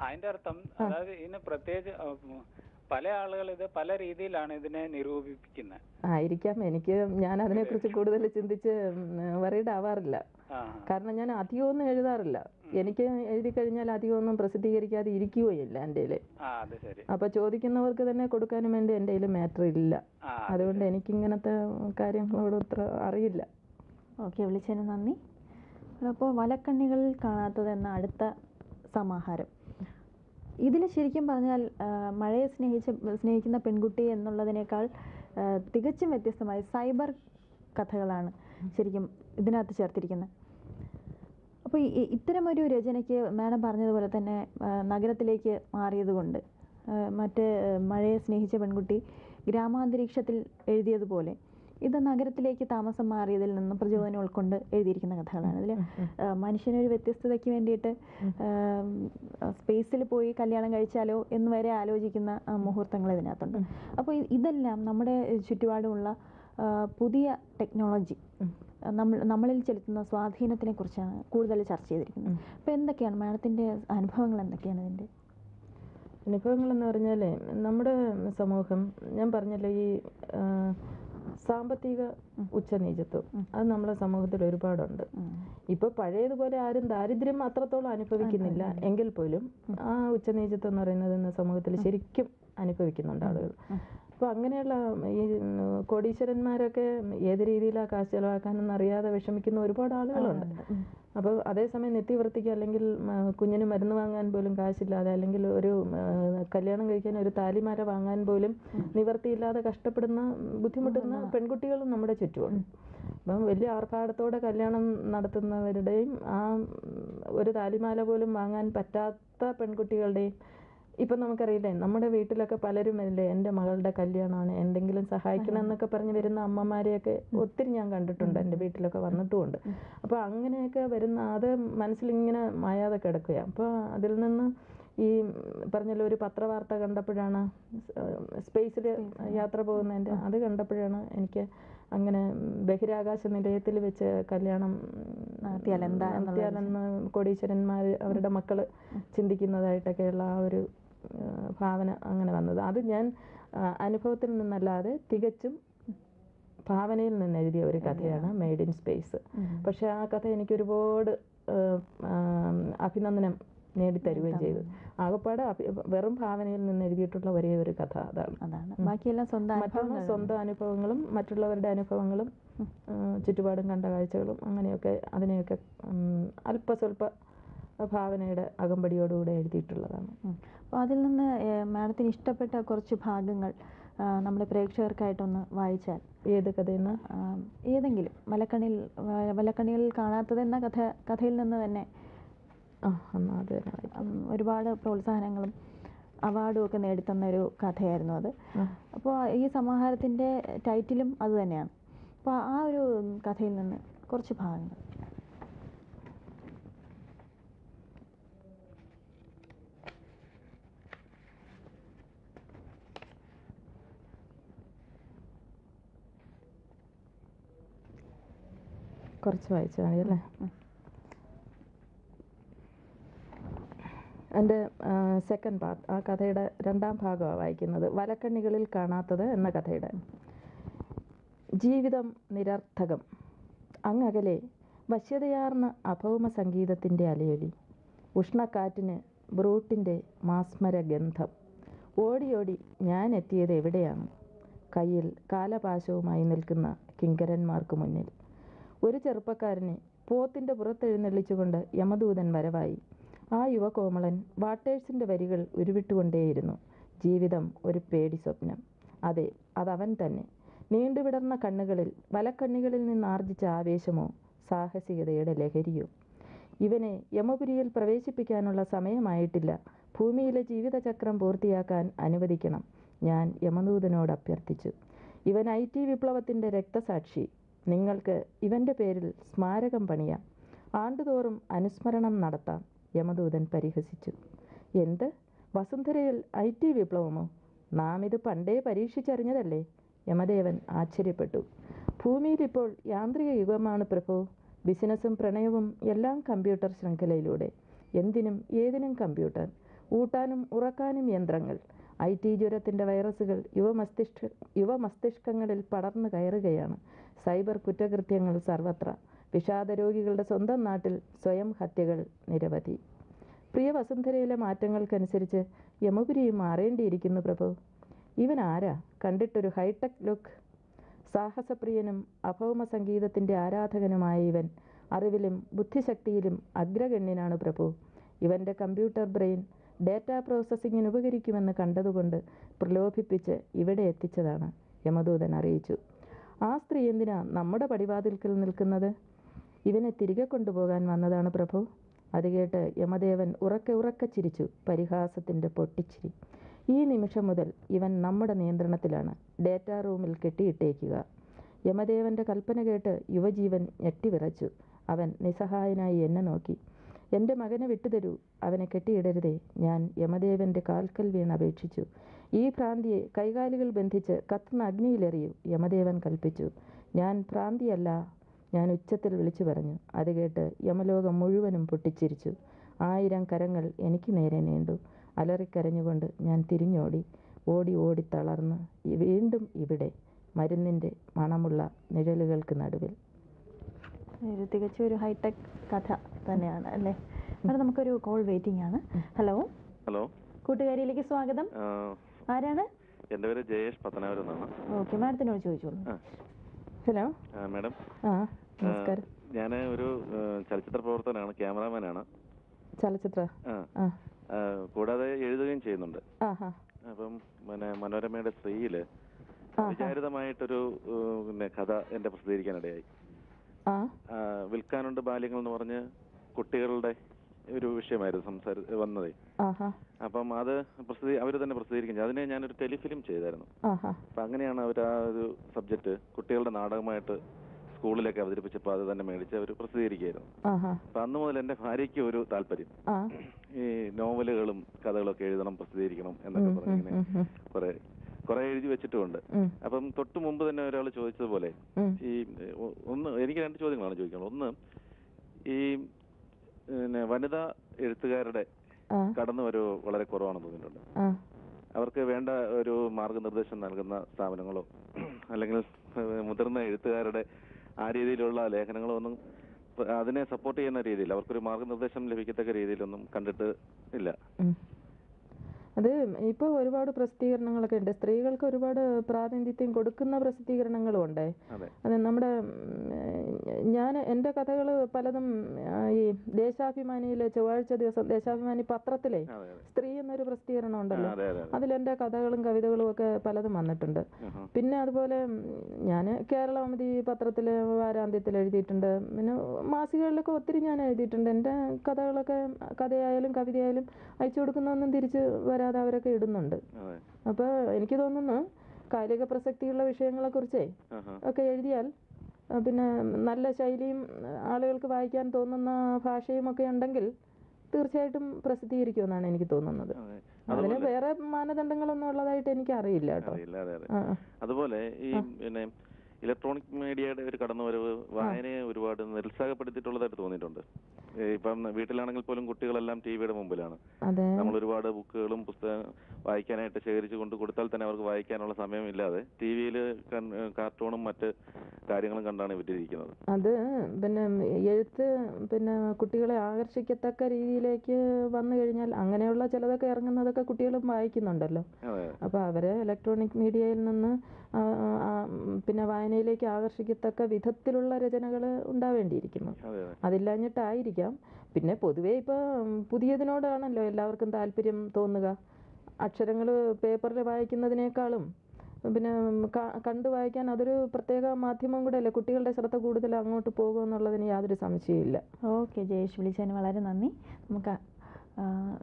അതിന്റെ അർത്ഥം അതായത് ഇതിന് പ്രത്യേകിച്ച് പല ആളുകൾ ഇത് പല രീതിയിലാണ് ഇതിനെ നിരൂപിക്കുന്നത്. ആയിരിക്കാം. ഞാൻ അതിനെക്കുറിച്ച് കൂടുതൽ ചിന്തിച്ച് വറീഡ് ആവാറില്ല. കാരണം ഞാൻ അധികമൊന്നും എഴുതാറില്ല. എനിക്ക് എഴുതി കഴിഞ്ഞാൽ അധികമൊന്നും പ്രസിദ്ധീകരിക്കാതെ ഇരിക്കുകയില്ല എൻ്റെ കയ്യില്. അപ്പൊ ചോദിക്കുന്നവർക്ക് തന്നെ കൊടുക്കാനും വേണ്ടി എൻ്റെ കയ്യിൽ മാറ്റർ ഇല്ല. അതുകൊണ്ട് എനിക്കിങ്ങനത്തെ കാര്യങ്ങളോട് അത്ര അറിയില്ല. ഓക്കെ, വിളിച്ചതിന് നന്ദി. അപ്പോൾ വലക്കണ്ണികളിൽ കാണാത്തത് എന്ന അടുത്ത സമാഹാരം, ഇതിൽ ശരിക്കും പറഞ്ഞാൽ മഴയെ സ്നേഹിക്കുന്ന പെൺകുട്ടി എന്നുള്ളതിനേക്കാൾ തികച്ചും വ്യത്യസ്തമായി സൈബർ കഥകളാണ് ശരിക്കും ഇതിനകത്ത് ചേർത്തിരിക്കുന്നത്. അപ്പോൾ ഇത്തരമൊരു രചനയ്ക്ക് മാഡം പറഞ്ഞതുപോലെ തന്നെ നഗരത്തിലേക്ക് മാറിയതുകൊണ്ട്, മറ്റ് മഴയെ സ്നേഹിച്ച പെൺകുട്ടി ഗ്രാമാന്തരീക്ഷത്തിൽ എഴുതിയതുപോലെ ഇത് നഗരത്തിലേക്ക് താമസം മാറിയതിൽ നിന്ന് പ്രചോദനം ഉൾക്കൊണ്ട് എഴുതിയിരിക്കുന്ന കഥകളാണ്. ഇതിൽ മനുഷ്യനൊരു വ്യത്യസ്തതയ്ക്ക് വേണ്ടിയിട്ട് സ്പേസിൽ പോയി കല്യാണം കഴിച്ചാലോ എന്ന് വരെ ആലോചിക്കുന്ന മുഹൂർത്തങ്ങൾ ഇതിനകത്തുണ്ട്. അപ്പോൾ ഇതെല്ലാം നമ്മുടെ ചുറ്റുപാടുമുള്ള പുതിയ ടെക്നോളജി നമ്മളിൽ ചെലുത്തുന്ന സ്വാധീനത്തിനെ കുറിച്ചാണ് കൂടുതൽ ചർച്ച ചെയ്തിരിക്കുന്നത്. അപ്പോൾ എന്തൊക്കെയാണ് മാഡത്തിൻ്റെ അനുഭവങ്ങൾ? എന്തൊക്കെയാണ് ഇതിൻ്റെ അനുഭവങ്ങളെന്ന് പറഞ്ഞാൽ, നമ്മുടെ സമൂഹം, ഞാൻ പറഞ്ഞല്ലോ, ഈ സാമ്പത്തിക ഉച്ചനീചത്വം അത് നമ്മുടെ സമൂഹത്തിൽ ഒരുപാടുണ്ട്. ഇപ്പൊ പഴയതുപോലെ ആരും ദാരിദ്ര്യം അത്രത്തോളം അനുഭവിക്കുന്നില്ല എങ്കിൽ പോലും ആ ഉച്ചനീചത്വം എന്ന് പറയുന്നത് ഇന്ന് സമൂഹത്തിൽ ശരിക്കും അനുഭവിക്കുന്നുണ്ട് ആളുകൾ. അപ്പോൾ അങ്ങനെയുള്ള ഈ കോടീശ്വരന്മാരൊക്കെ ഏത് രീതിയിലാണ് കാശ് ചെലവാക്കാനെന്ന് അറിയാതെ വിഷമിക്കുന്ന ഒരുപാട് ആളുകളുണ്ട്. അപ്പോൾ അതേസമയം നിത്യവൃത്തിക്ക് അല്ലെങ്കിൽ കുഞ്ഞിന് മരുന്ന് വാങ്ങാൻ പോലും കാശില്ലാതെ, അല്ലെങ്കിൽ ഒരു കല്യാണം കഴിക്കാൻ ഒരു താലിമാല വാങ്ങാൻ പോലും നിവർത്തിയില്ലാതെ കഷ്ടപ്പെടുന്ന ബുദ്ധിമുട്ടുന്ന പെൺകുട്ടികളും നമ്മുടെ ചുറ്റുമുണ്ട്. അപ്പം വലിയ ആർഭാടത്തോടെ കല്യാണം നടത്തുന്നവരുടെയും ആ ഒരു താലിമാല പോലും വാങ്ങാൻ പറ്റാത്ത പെൺകുട്ടികളുടെയും ഇപ്പം നമുക്കറിയില്ലേ, നമ്മുടെ വീട്ടിലൊക്കെ പലരും അല്ലേ എൻ്റെ മകളുടെ കല്യാണമാണ്, എന്തെങ്കിലും സഹായിക്കണം എന്നൊക്കെ പറഞ്ഞ് വരുന്ന അമ്മമാരെയൊക്കെ ഒത്തിരി ഞാൻ കണ്ടിട്ടുണ്ട്, എൻ്റെ വീട്ടിലൊക്കെ വന്നിട്ടുമുണ്ട്. അപ്പോൾ അങ്ങനെയൊക്കെ വരുന്ന അത് മനസ്സിലിങ്ങനെ മായാതെ കിടക്കുകയാണ്. അപ്പോൾ അതിൽ നിന്ന് ഈ പറഞ്ഞല്ലോ, ഒരു പത്രവാർത്ത കണ്ടപ്പോഴാണ്, സ്പേസിൽ യാത്ര പോകുന്നതിൻ്റെ അത് കണ്ടപ്പോഴാണ് എനിക്ക് അങ്ങനെ ബഹിരാകാശ നിലയത്തിൽ വെച്ച് കല്യാണം നടത്തിയാലെന്ന് കോടീശ്വരന്മാർ അവരുടെ മക്കൾ ചിന്തിക്കുന്നതായിട്ടൊക്കെയുള്ള ആ ഒരു ഭാവന അങ്ങനെ വന്നത്. അത് ഞാൻ അനുഭവത്തിൽ നിന്നല്ലാതെ തികച്ചും ഭാവനയിൽ നിന്ന് എഴുതിയ ഒരു കഥയാണ് മെയ്ഡ് ഇൻ സ്പേസ്. പക്ഷെ ആ കഥ എനിക്ക് ഒരുപാട് അഭിനന്ദനം നേടിത്തരുകയും ചെയ്തു. ആകപ്പാട് വെറും ഭാവനയിൽ നിന്ന് എഴുതിയിട്ടുള്ള ഒരേ ഒരു കഥ അതാണ്. ബാക്കിയെല്ലാം സ്വന്തം അനുഭവങ്ങളും മറ്റുള്ളവരുടെ അനുഭവങ്ങളും ചുറ്റുപാടും കണ്ട കാഴ്ചകളും അങ്ങനെയൊക്കെ അതിനെയൊക്കെ അല്പസ്വല്പ ഭാവനയുടെ അകമ്പടിയോടുകൂടെ എഴുതിയിട്ടുള്ളതാണ്. അപ്പോൾ അതിൽ നിന്ന് മാഡത്തിന് ഇഷ്ടപ്പെട്ട കുറച്ച് ഭാഗങ്ങൾ നമ്മുടെ പ്രേക്ഷകർക്കായിട്ടൊന്ന് വായിച്ചാൽ. ഏത് കഥയെന്ന്? ഏതെങ്കിലും വലക്കണിയിൽ കാണാത്തതെന്ന കഥയിൽ നിന്ന് തന്നെ. ഒരുപാട് പ്രോത്സാഹനങ്ങളും അവാർഡും ഒക്കെ നേടിത്തന്ന ഒരു കഥയായിരുന്നു അത്. അപ്പോൾ ഈ സമാഹാരത്തിൻ്റെ ടൈറ്റിലും അത് തന്നെയാണ്. അപ്പോൾ ആ ഒരു കഥയിൽ നിന്ന് കുറച്ച് ഭാഗങ്ങൾ. കുറച്ച് വായിച്ചാൽ മതി അല്ലേ? എൻ്റെ സെക്കൻഡ് പാർട്ട്, ആ കഥയുടെ രണ്ടാം ഭാഗമാണ് വായിക്കുന്നത്. വലക്കണ്ണികളിൽ കാണാത്തത് എന്ന കഥയുടെ. ജീവിതം നിരർത്ഥകം. അങ്ങകലെ വശ്യതയാർന്ന അഭൗമ സംഗീതത്തിൻ്റെ അലയൊലി. ഉഷ്ണക്കാറ്റിന് ബ്രൂട്ടിൻ്റെ മാസ്മര ഗന്ധം. ഓടിയോടി ഞാൻ എത്തിയത് എവിടെയാണ്? കയ്യിൽ കാലപാശവുമായി നിൽക്കുന്ന കിങ്കരന്മാർക്ക് മുന്നിൽ. ഒരു ചെറുപ്പക്കാരനെ പോത്തിൻ്റെ പുറത്തെഴുന്നള്ളിച്ചുകൊണ്ട് യമദൂതൻ വരവായി. ആ യുവകോമളൻ വാട്ടേഴ്സിൻ്റെ വരികൾ ഉരുവിട്ടുകൊണ്ടേയിരുന്നു. ജീവിതം ഒരു പേടി സ്വപ്നം. അതെ, അതവൻ തന്നെ. നീണ്ടുവിടർന്ന കണ്ണുകളിൽ വലക്കണ്ണികളിൽ നിന്ന് ആർജിച്ച ആവേശമോ സാഹസികതയുടെ ലഹരിയോ? ഇവനെ യമപുരിയിൽ പ്രവേശിപ്പിക്കാനുള്ള സമയമായിട്ടില്ല. ഭൂമിയിലെ ജീവിതചക്രം പൂർത്തിയാക്കാൻ അനുവദിക്കണം, ഞാൻ യമദൂതനോട് അഭ്യർത്ഥിച്ചു. ഇവൻ IT വിപ്ലവത്തിൻ്റെ രക്തസാക്ഷി. നിങ്ങൾക്ക് ഇവൻ്റെ പേരിൽ സ്മാരകം പണിയാം, ആണ്ടുതോറും അനുസ്മരണം നടത്താം, യമദൂതൻ പരിഹസിച്ചു. എന്ത്? വസുന്ധരയിൽ IT വിപ്ലവമോ? നാം ഇത് പണ്ടേ പരീക്ഷിച്ചറിഞ്ഞതല്ലേ? യമദേവൻ ആശ്ചര്യപ്പെട്ടു. ഭൂമിയിലിപ്പോൾ യാന്ത്രിക യുഗമാണ് പ്രഭു. ബിസിനസ്സും പ്രണയവും എല്ലാം കമ്പ്യൂട്ടർ ശൃംഖലയിലൂടെ. എന്തിനും ഏതിനും കമ്പ്യൂട്ടർ. ഊട്ടാനും ഉറക്കാനും യന്ത്രങ്ങൾ. IT ജ്വരത്തിൻ്റെ വൈറസുകൾ യുവമസ്തിഷ്കങ്ങളിൽ പടർന്നു കയറുകയാണ്. സൈബർ കുറ്റകൃത്യങ്ങൾ സർവത്ര. വിഷാദരോഗികളുടെ സ്വന്തം നാട്ടിൽ സ്വയം ഹത്യകൾ നിരവധി. പ്രിയ വസുന്ധരയിലെ മാറ്റങ്ങൾക്കനുസരിച്ച് യമപുരിയും മാറേണ്ടിയിരിക്കുന്നു പ്രഭു. ഇവൻ ആരാ? കണ്ടിട്ടൊരു ഹൈടെക് ലുക്ക്. സാഹസപ്രിയനും അഭൗമ സംഗീതത്തിൻ്റെ ആരാധകനുമായ ഇവൻ അറിവിലും ബുദ്ധിശക്തിയിലും അഗ്രഗണ്യനാണ് പ്രഭു. ഇവൻ്റെ കമ്പ്യൂട്ടർ ബ്രെയിൻ ഡേറ്റാ പ്രോസസ്സിങ്ങിന് ഉപകരിക്കുമെന്ന് കണ്ടതുകൊണ്ട് പ്രലോഭിപ്പിച്ച് ഇവിടെ എത്തിച്ചതാണ്, യമദൂതൻ അറിയിച്ചു. ആ സ്ത്രീ എന്തിനാ നമ്മുടെ പടിവാതിൽക്കൽ നിൽക്കുന്നത്? ഇവനെ തിരികെ കൊണ്ടുപോകാൻ വന്നതാണ് പ്രഭു. അത് കേട്ട് യമദേവൻ ഉറക്കെ ചിരിച്ചു. പരിഹാസത്തിൻ്റെ പൊട്ടിച്ചിരി. ഈ നിമിഷം മുതൽ ഇവൻ നമ്മുടെ നിയന്ത്രണത്തിലാണ്. ഡേറ്റാ റൂമിൽ കെട്ടിയിട്ടേക്കുക. യമദേവൻ്റെ കൽപ്പന കേട്ട് യുവജീവൻ ഞെട്ടിവിറച്ചു. അവൻ നിസ്സഹായനായി എന്നെ നോക്കി. എൻ്റെ മകനെ വിട്ടുതരൂ, അവനെ കെട്ടിയിടരുതേ, ഞാൻ യമദേവൻ്റെ കാൽക്കൽ വീണ് അപേക്ഷിച്ചു. ഈ ഭ്രാന്തിയെ കൈകാലുകൾ ബന്ധിച്ച് കത്തുന്ന അഗ്നിയിലെറിയൂ, യമദേവൻ കൽപ്പിച്ചു. ഞാൻ ഭ്രാന്തിയല്ല, ഞാൻ ഉച്ചത്തിൽ വിളിച്ചു പറഞ്ഞു. അത് കേട്ട് യമലോകം മുഴുവനും പൊട്ടിച്ചിരിച്ചു. 1000 കരങ്ങൾ എനിക്ക് നേരെ നീണ്ടു. അലറിക്കരഞ്ഞുകൊണ്ട് ഞാൻ തിരിഞ്ഞോടി. ഓടി തളർന്ന് വീണ്ടും ഇവിടെ, മരുന്നിൻ്റെ മണമുള്ള നിഴലുകൾക്ക് നടുവിൽ. തികച്ചും ഒരു ഹൈടെക് കഥ തന്നെയാണ് അല്ലേ? അവിടെ നമുക്കൊരു കോൾ വെയിറ്റിംഗ് ആണ്. ഹലോ. കൂട്ടുകാരിയിലേക്ക് സ്വാഗതം. ആരാണ്? എൻ്റെ പേര് ജയേഷ് പത്തനാപുരം എന്നാണ്. ഓക്കെ, മാഡത്തിനോട് ചോദിച്ചോളൂ. Hello madam. നമസ്കാരം. ഞാൻ ഒരു ചലച്ചിത്ര പ്രവർത്തകനാണ്, ക്യാമറാമാനാണ്. ചലച്ചിത്ര കൂടാതെ എഴുതുകയും ചെയ്യുന്നുണ്ട്. അപ്പം മനോരമയുടെ സ്ത്രീയില് വിചാരിതമായിട്ടൊരു കഥ എന്റെ പ്രസിദ്ധീകരിക്കാനിടയായി. വിൽക്കാനുണ്ട് ബാല്യങ്ങൾ എന്ന് പറഞ്ഞ് കുട്ടികളുടെ ഒരു വിഷയമായിരുന്നു വന്നതേ. അപ്പം അത് അവര് തന്നെ പ്രസിദ്ധീകരിക്കുന്നത്. അതിനെ ഞാനൊരു ടെലിഫിലിം ചെയ്തായിരുന്നു. അപ്പൊ അങ്ങനെയാണ് അവർ ആ ഒരു സബ്ജക്ട് കുട്ടികളുടെ നാടകമായിട്ട് സ്കൂളിലേക്ക് അവതരിപ്പിച്ചപ്പോൾ അത് തന്നെ മേടിച്ച് അവർ പ്രസിദ്ധീകരിക്കുകയായിരുന്നു. അപ്പൊ അന്ന് മുതൽ എന്റെ ഭാര്യയ്ക്ക് ഒരു താല്പര്യം, ഈ നോവലുകളും കഥകളൊക്കെ എഴുതണം, പ്രസിദ്ധീകരിക്കണം എന്നൊക്കെ പറഞ്ഞിങ്ങനെ കുറെ എഴുതി വെച്ചിട്ടുമുണ്ട്. അപ്പം തൊട്ട് മുമ്പ് തന്നെ ഒരാൾ ചോദിച്ചതുപോലെ ഈ എനിക്ക് 2 ചോദ്യങ്ങളാണ് ചോദിക്കുന്നത്. ഒന്ന്, ഈ വനിതാ എഴുത്തുകാരുടെ കടന്നുവരവ് വളരെ കുറവാണെന്ന് തോന്നിയിട്ടുണ്ട്. അവർക്ക് വേണ്ട ഒരു മാർഗനിർദ്ദേശം നൽകുന്ന സ്ഥാപനങ്ങളോ അല്ലെങ്കിൽ മുതിർന്ന എഴുത്തുകാരുടെ ആ രീതിയിലുള്ള ലേഖനങ്ങളൊന്നും അതിനെ സപ്പോർട്ട് ചെയ്യുന്ന രീതിയിൽ അവർക്കൊരു മാർഗനിർദ്ദേശം ലഭിക്കത്തക്ക രീതിയിലൊന്നും കണ്ടിട്ട് ഇല്ല. അത് ഇപ്പോൾ ഒരുപാട് പ്രസിദ്ധീകരണങ്ങളൊക്കെ ഉണ്ട്. സ്ത്രീകൾക്ക് ഒരുപാട് പ്രാതിനിധ്യം കൊടുക്കുന്ന പ്രസിദ്ധീകരണങ്ങളും ഉണ്ട്. അത് നമ്മുടെ ഞാൻ എൻ്റെ കഥകൾ പലതും ഈ ദേശാഭിമാനിയിലെ ചൊവ്വാഴ്ച ദിവസം ദേശാഭിമാനി പത്രത്തിലെ സ്ത്രീ എന്നൊരു പ്രസിദ്ധീകരണം ഉണ്ടല്ലോ, അതിലെൻ്റെ കഥകളും കവിതകളും ഒക്കെ പലതും വന്നിട്ടുണ്ട്. പിന്നെ അതുപോലെ ഞാൻ കേരളകൗമുദി പത്രത്തിൽ വാരാന്ത്യത്തിൽ എഴുതിയിട്ടുണ്ട്. പിന്നെ മാസികകളിലൊക്കെ ഒത്തിരി ഞാൻ എഴുതിയിട്ടുണ്ട്. എൻ്റെ കഥകളൊക്കെ കഥയായാലും കവിതയായാലും അയച്ചു കൊടുക്കുന്നതൊന്നും തിരിച്ച് വരാതെ അവരൊക്കെ ഇടുന്നുണ്ട്. അപ്പോൾ എനിക്ക് തോന്നുന്നു കാലിക പ്രസക്തിയുള്ള വിഷയങ്ങളെക്കുറിച്ച് ഒക്കെ എഴുതിയാൽ പിന്നെ നല്ല ശൈലിയും ആളുകൾക്ക് വായിക്കാൻ തോന്നുന്ന ഭാഷയും ഒക്കെ ഉണ്ടെങ്കിൽ തീർച്ചയായിട്ടും പ്രസിദ്ധീകരിക്കുമെന്നാണ് എനിക്ക് തോന്നുന്നത്. അതിന് വേറെ മാനദണ്ഡങ്ങളൊന്നും ഉള്ളതായിട്ട് എനിക്ക് അറിയില്ല കേട്ടോ. അതുപോലെ ഈ പിന്നെ ഇലക്ട്രോണിക് മീഡിയയുടെ ഒരു കടന്നുവരവ് വായനയെ ഒരുപാട് നിരുത്സാഹപ്പെടുത്തിയിട്ടുള്ളതായിട്ട് തോന്നിയിട്ടുണ്ട്. ഇപ്പം വീട്ടിലാണെങ്കിൽ പോലും കുട്ടികളെല്ലാം ടിവിയുടെ മുമ്പിലാണ്. നമ്മൾ ഒരുപാട് ബുക്കുകളും പുസ്തകം വായിക്കാനായിട്ട് ശേഖരിച്ചു കൊണ്ട് കൊടുത്താൽ തന്നെ അവർക്ക് വായിക്കാനുള്ള സമയമില്ലാതെ ടിവിയിൽ കാർട്ടൂണും മറ്റ് കാര്യങ്ങളും കണ്ടാണ് ഇവരിയ്ക്കുന്നത്. അത് പിന്നെ എഴുത്ത് പിന്നെ കുട്ടികളെ ആകർഷിക്കത്തക്ക രീതിയിലേക്ക് വന്നു കഴിഞ്ഞാൽ അങ്ങനെയുള്ള ചിലതൊക്കെ ഇറങ്ങുന്നതൊക്കെ കുട്ടികളും വായിക്കുന്നുണ്ടല്ലോ. അപ്പോൾ അവരെ ഇലക്ട്രോണിക് മീഡിയയിൽ നിന്ന് പിന്നെ വായനയിലേക്ക് ആകർഷിക്കത്തക്ക വിധത്തിലുള്ള രചനകൾ ഉണ്ടാവേണ്ടിയിരിക്കുന്നു. അതില്ലാഞ്ഞിട്ടായിരിക്കാം. പിന്നെ പൊതുവേ ഇപ്പോൾ പുതിയതിനോടാണല്ലോ എല്ലാവർക്കും താല്പര്യം തോന്നുക. അക്ഷരങ്ങൾ പേപ്പറിൽ വായിക്കുന്നതിനേക്കാളും പിന്നെ കണ്ടു വായിക്കാൻ അതൊരു പ്രത്യേക മാധ്യമം കൂടെ അല്ലേ. കുട്ടികളുടെ ശ്രദ്ധ കൂടുതൽ അങ്ങോട്ട് പോകുമെന്നുള്ളതിന് യാതൊരു സംശയമില്ല. ഓക്കെ ജയേഷ്, വിളിച്ചതിന് വളരെ നന്ദി. നമുക്ക്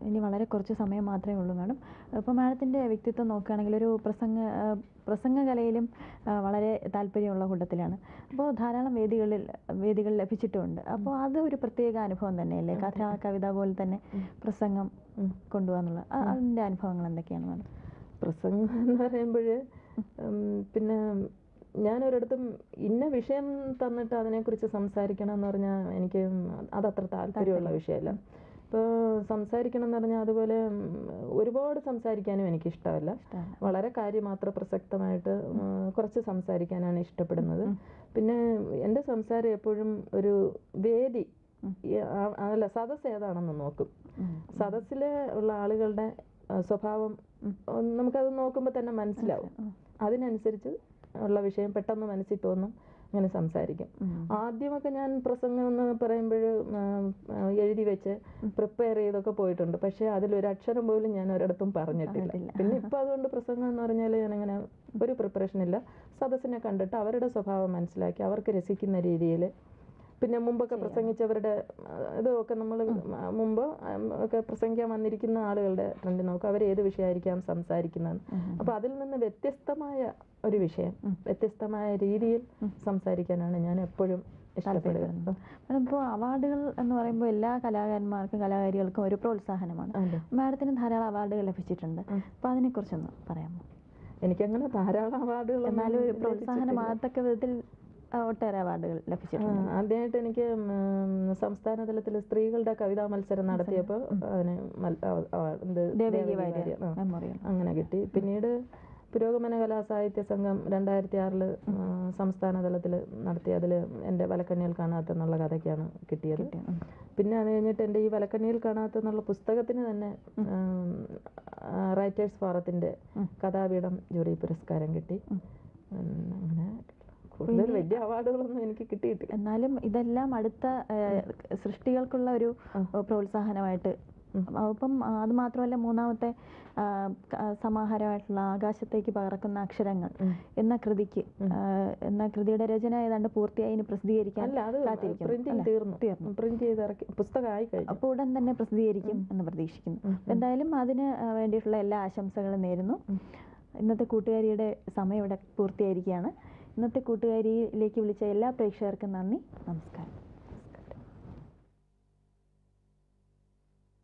ഇനി വളരെ കുറച്ച് സമയം മാത്രമേ ഉള്ളൂ മാഡം. ഇപ്പോൾ മാഡത്തിൻ്റെ വ്യക്തിത്വം നോക്കുകയാണെങ്കിൽ ഒരു പ്രസംഗകലയിലും വളരെ താല്പര്യമുള്ള കൂട്ടത്തിലാണ്. അപ്പോൾ ധാരാളം വേദികൾ ലഭിച്ചിട്ടുമുണ്ട്. അപ്പോൾ അത് ഒരു പ്രത്യേക അനുഭവം തന്നെയല്ലേ, കഥ കവിത പോലെ തന്നെ പ്രസംഗം കൊണ്ടുപോകാന്നുള്ള അതിൻ്റെ അനുഭവങ്ങൾ എന്തൊക്കെയാണ് മാഡം? പ്രസംഗം എന്ന് പറയുമ്പോൾ പിന്നെ ഞാനൊരിടത്തും ഇന്ന വിഷയം തന്നിട്ട് അതിനെക്കുറിച്ച് സംസാരിക്കണം എന്ന് പറഞ്ഞാൽ എനിക്ക് അതത്ര താല്പര്യമുള്ള വിഷയമല്ല. ഇപ്പോൾ സംസാരിക്കണം എന്ന് പറഞ്ഞാൽ അതുപോലെ ഒരുപാട് സംസാരിക്കാനും എനിക്കിഷ്ടമല്ല. വളരെ കാര്യമാത്ര പ്രസക്തമായിട്ട് കുറച്ച് സംസാരിക്കാനാണ് ഇഷ്ടപ്പെടുന്നത്. പിന്നെ എൻ്റെ സംസാരം എപ്പോഴും ഒരു വേദി അല്ല സദസ്സ് ഏതാണെന്ന് നോക്കും. സദസ്സിൽ ഉള്ള ആളുകളുടെ സ്വഭാവം നമുക്കത് നോക്കുമ്പോൾ തന്നെ മനസ്സിലാവും. അതിനനുസരിച്ച് ഉള്ള വിഷയം പെട്ടെന്ന് മനസ്സിൽ തോന്നും, അങ്ങനെ സംസാരിക്കും. ആദ്യമൊക്കെ ഞാൻ പ്രസംഗം എന്ന് പറയുമ്പോൾ എഴുതി വെച്ച് പ്രിപ്പയർ ചെയ്തൊക്കെ പോയിട്ടുണ്ട്. പക്ഷേ അതിലൊരു അക്ഷരം പോലും ഞാൻ ഒരിടത്തും പറഞ്ഞിട്ടില്ല. പിന്നെ ഇപ്പോൾ അതുകൊണ്ട് പ്രസംഗം എന്ന് പറഞ്ഞാൽ ഞാനങ്ങനെ ഒരു പ്രിപ്പറേഷൻ ഇല്ല. സദസ്സിനെ കണ്ടിട്ട് അവരുടെ സ്വഭാവം മനസ്സിലാക്കി അവർക്ക് രസിക്കുന്ന രീതിയിൽ, പിന്നെ മുമ്പൊക്കെ പ്രസംഗിച്ചവരുടെ ഇതൊക്കെ നമ്മൾ മുമ്പ് ഒക്കെ പ്രസംഗിക്കാൻ വന്നിരിക്കുന്ന ആളുകളുടെ ട്രെൻഡ് നോക്കുക, അവർ ഏത് വിഷയമായിരിക്കാം സംസാരിക്കുന്നത്. അപ്പോൾ അതിൽ നിന്ന് വ്യത്യസ്തമായ ഒരു വിഷയം വ്യത്യസ്തമായ രീതിയിൽ സംസാരിക്കാനാണ് ഞാൻ എപ്പോഴും ഇഷ്ടപ്പെടുന്നത്. ഇപ്പോൾ അവാർഡുകൾ എന്ന് പറയുമ്പോൾ എല്ലാ കലാകാരന്മാർക്കും കലാകാരികൾക്കും ഒരു പ്രോത്സാഹനമാണ്. മാഡത്തിന് ധാരാളം അവാർഡുകൾ ലഭിച്ചിട്ടുണ്ട്. അപ്പോൾ അതിനെക്കുറിച്ചൊന്ന് പറയാമോ? എനിക്കങ്ങനെ ധാരാളം അവാർഡുകൾ, എന്നാലും ഒരു പ്രോത്സാഹനമാകത്തക്ക വിധത്തിൽ ഒട്ടേറെ അവാർഡുകൾ ലഭിച്ചിട്ടുണ്ട്. ആദ്യമായിട്ട് എനിക്ക് സംസ്ഥാന തലത്തിൽ സ്ത്രീകളുടെ കവിതാ മത്സരം നടത്തിയപ്പോൾ അതിന് അങ്ങനെ കിട്ടി. പിന്നീട് പുരോഗമന കലാസാഹിത്യ സംഘം 2006 സംസ്ഥാന തലത്തിൽ നടത്തി. അതിൽ എൻ്റെ വലക്കണ്ണിയിൽ കാണാത്തെന്നുള്ള കഥയ്ക്കാണ് കിട്ടിയത്. പിന്നെ അത് കഴിഞ്ഞിട്ട് എൻ്റെ ഈ വലക്കണ്ണിയിൽ കാണാത്തെന്നുള്ള പുസ്തകത്തിന് തന്നെ റൈറ്റേഴ്സ് ഫോറത്തിൻ്റെ കഥാപീഠം ജൂറി പുരസ്കാരം കിട്ടി. അങ്ങനെ കൂടുതൽ വലിയ അവാർഡുകളൊന്നും എനിക്ക് കിട്ടിയിട്ടില്ല. എന്നാലും ഇതെല്ലാം അടുത്ത സൃഷ്ടികൾക്കുള്ള ഒരു പ്രോത്സാഹനമായിട്ട്. അപ്പം അത് മാത്രമല്ല, മൂന്നാമത്തെ സമാഹാരമായിട്ടുള്ള ആകാശത്തേക്ക് പറക്കുന്ന അക്ഷരങ്ങൾ എന്ന കൃതിയുടെ രചന ഏതാണ്ട് പൂർത്തിയായി, ഇനി പ്രസിദ്ധീകരിക്കാൻ പ്രിന്റ് ചെയ്ത് ഇറക്കി പുസ്തകമായി കഴിഞ്ഞു. അപ്പോൾ ഉടൻ തന്നെ പ്രസിദ്ധീകരിക്കും എന്ന് പ്രതീക്ഷിക്കുന്നു. എന്തായാലും അതിന് വേണ്ടിയിട്ടുള്ള എല്ലാ ആശംസകളും നേരുന്നു. ഇന്നത്തെ കൂട്ടുകാരിയുടെ സമയം ഇവിടെ പൂർത്തിയായിരിക്കുകയാണ്. ഇന്നത്തെ കൂട്ടുകാരിയിലേക്ക് വിളിച്ച എല്ലാ പ്രേക്ഷകർക്കും നന്ദി, നമസ്കാരം.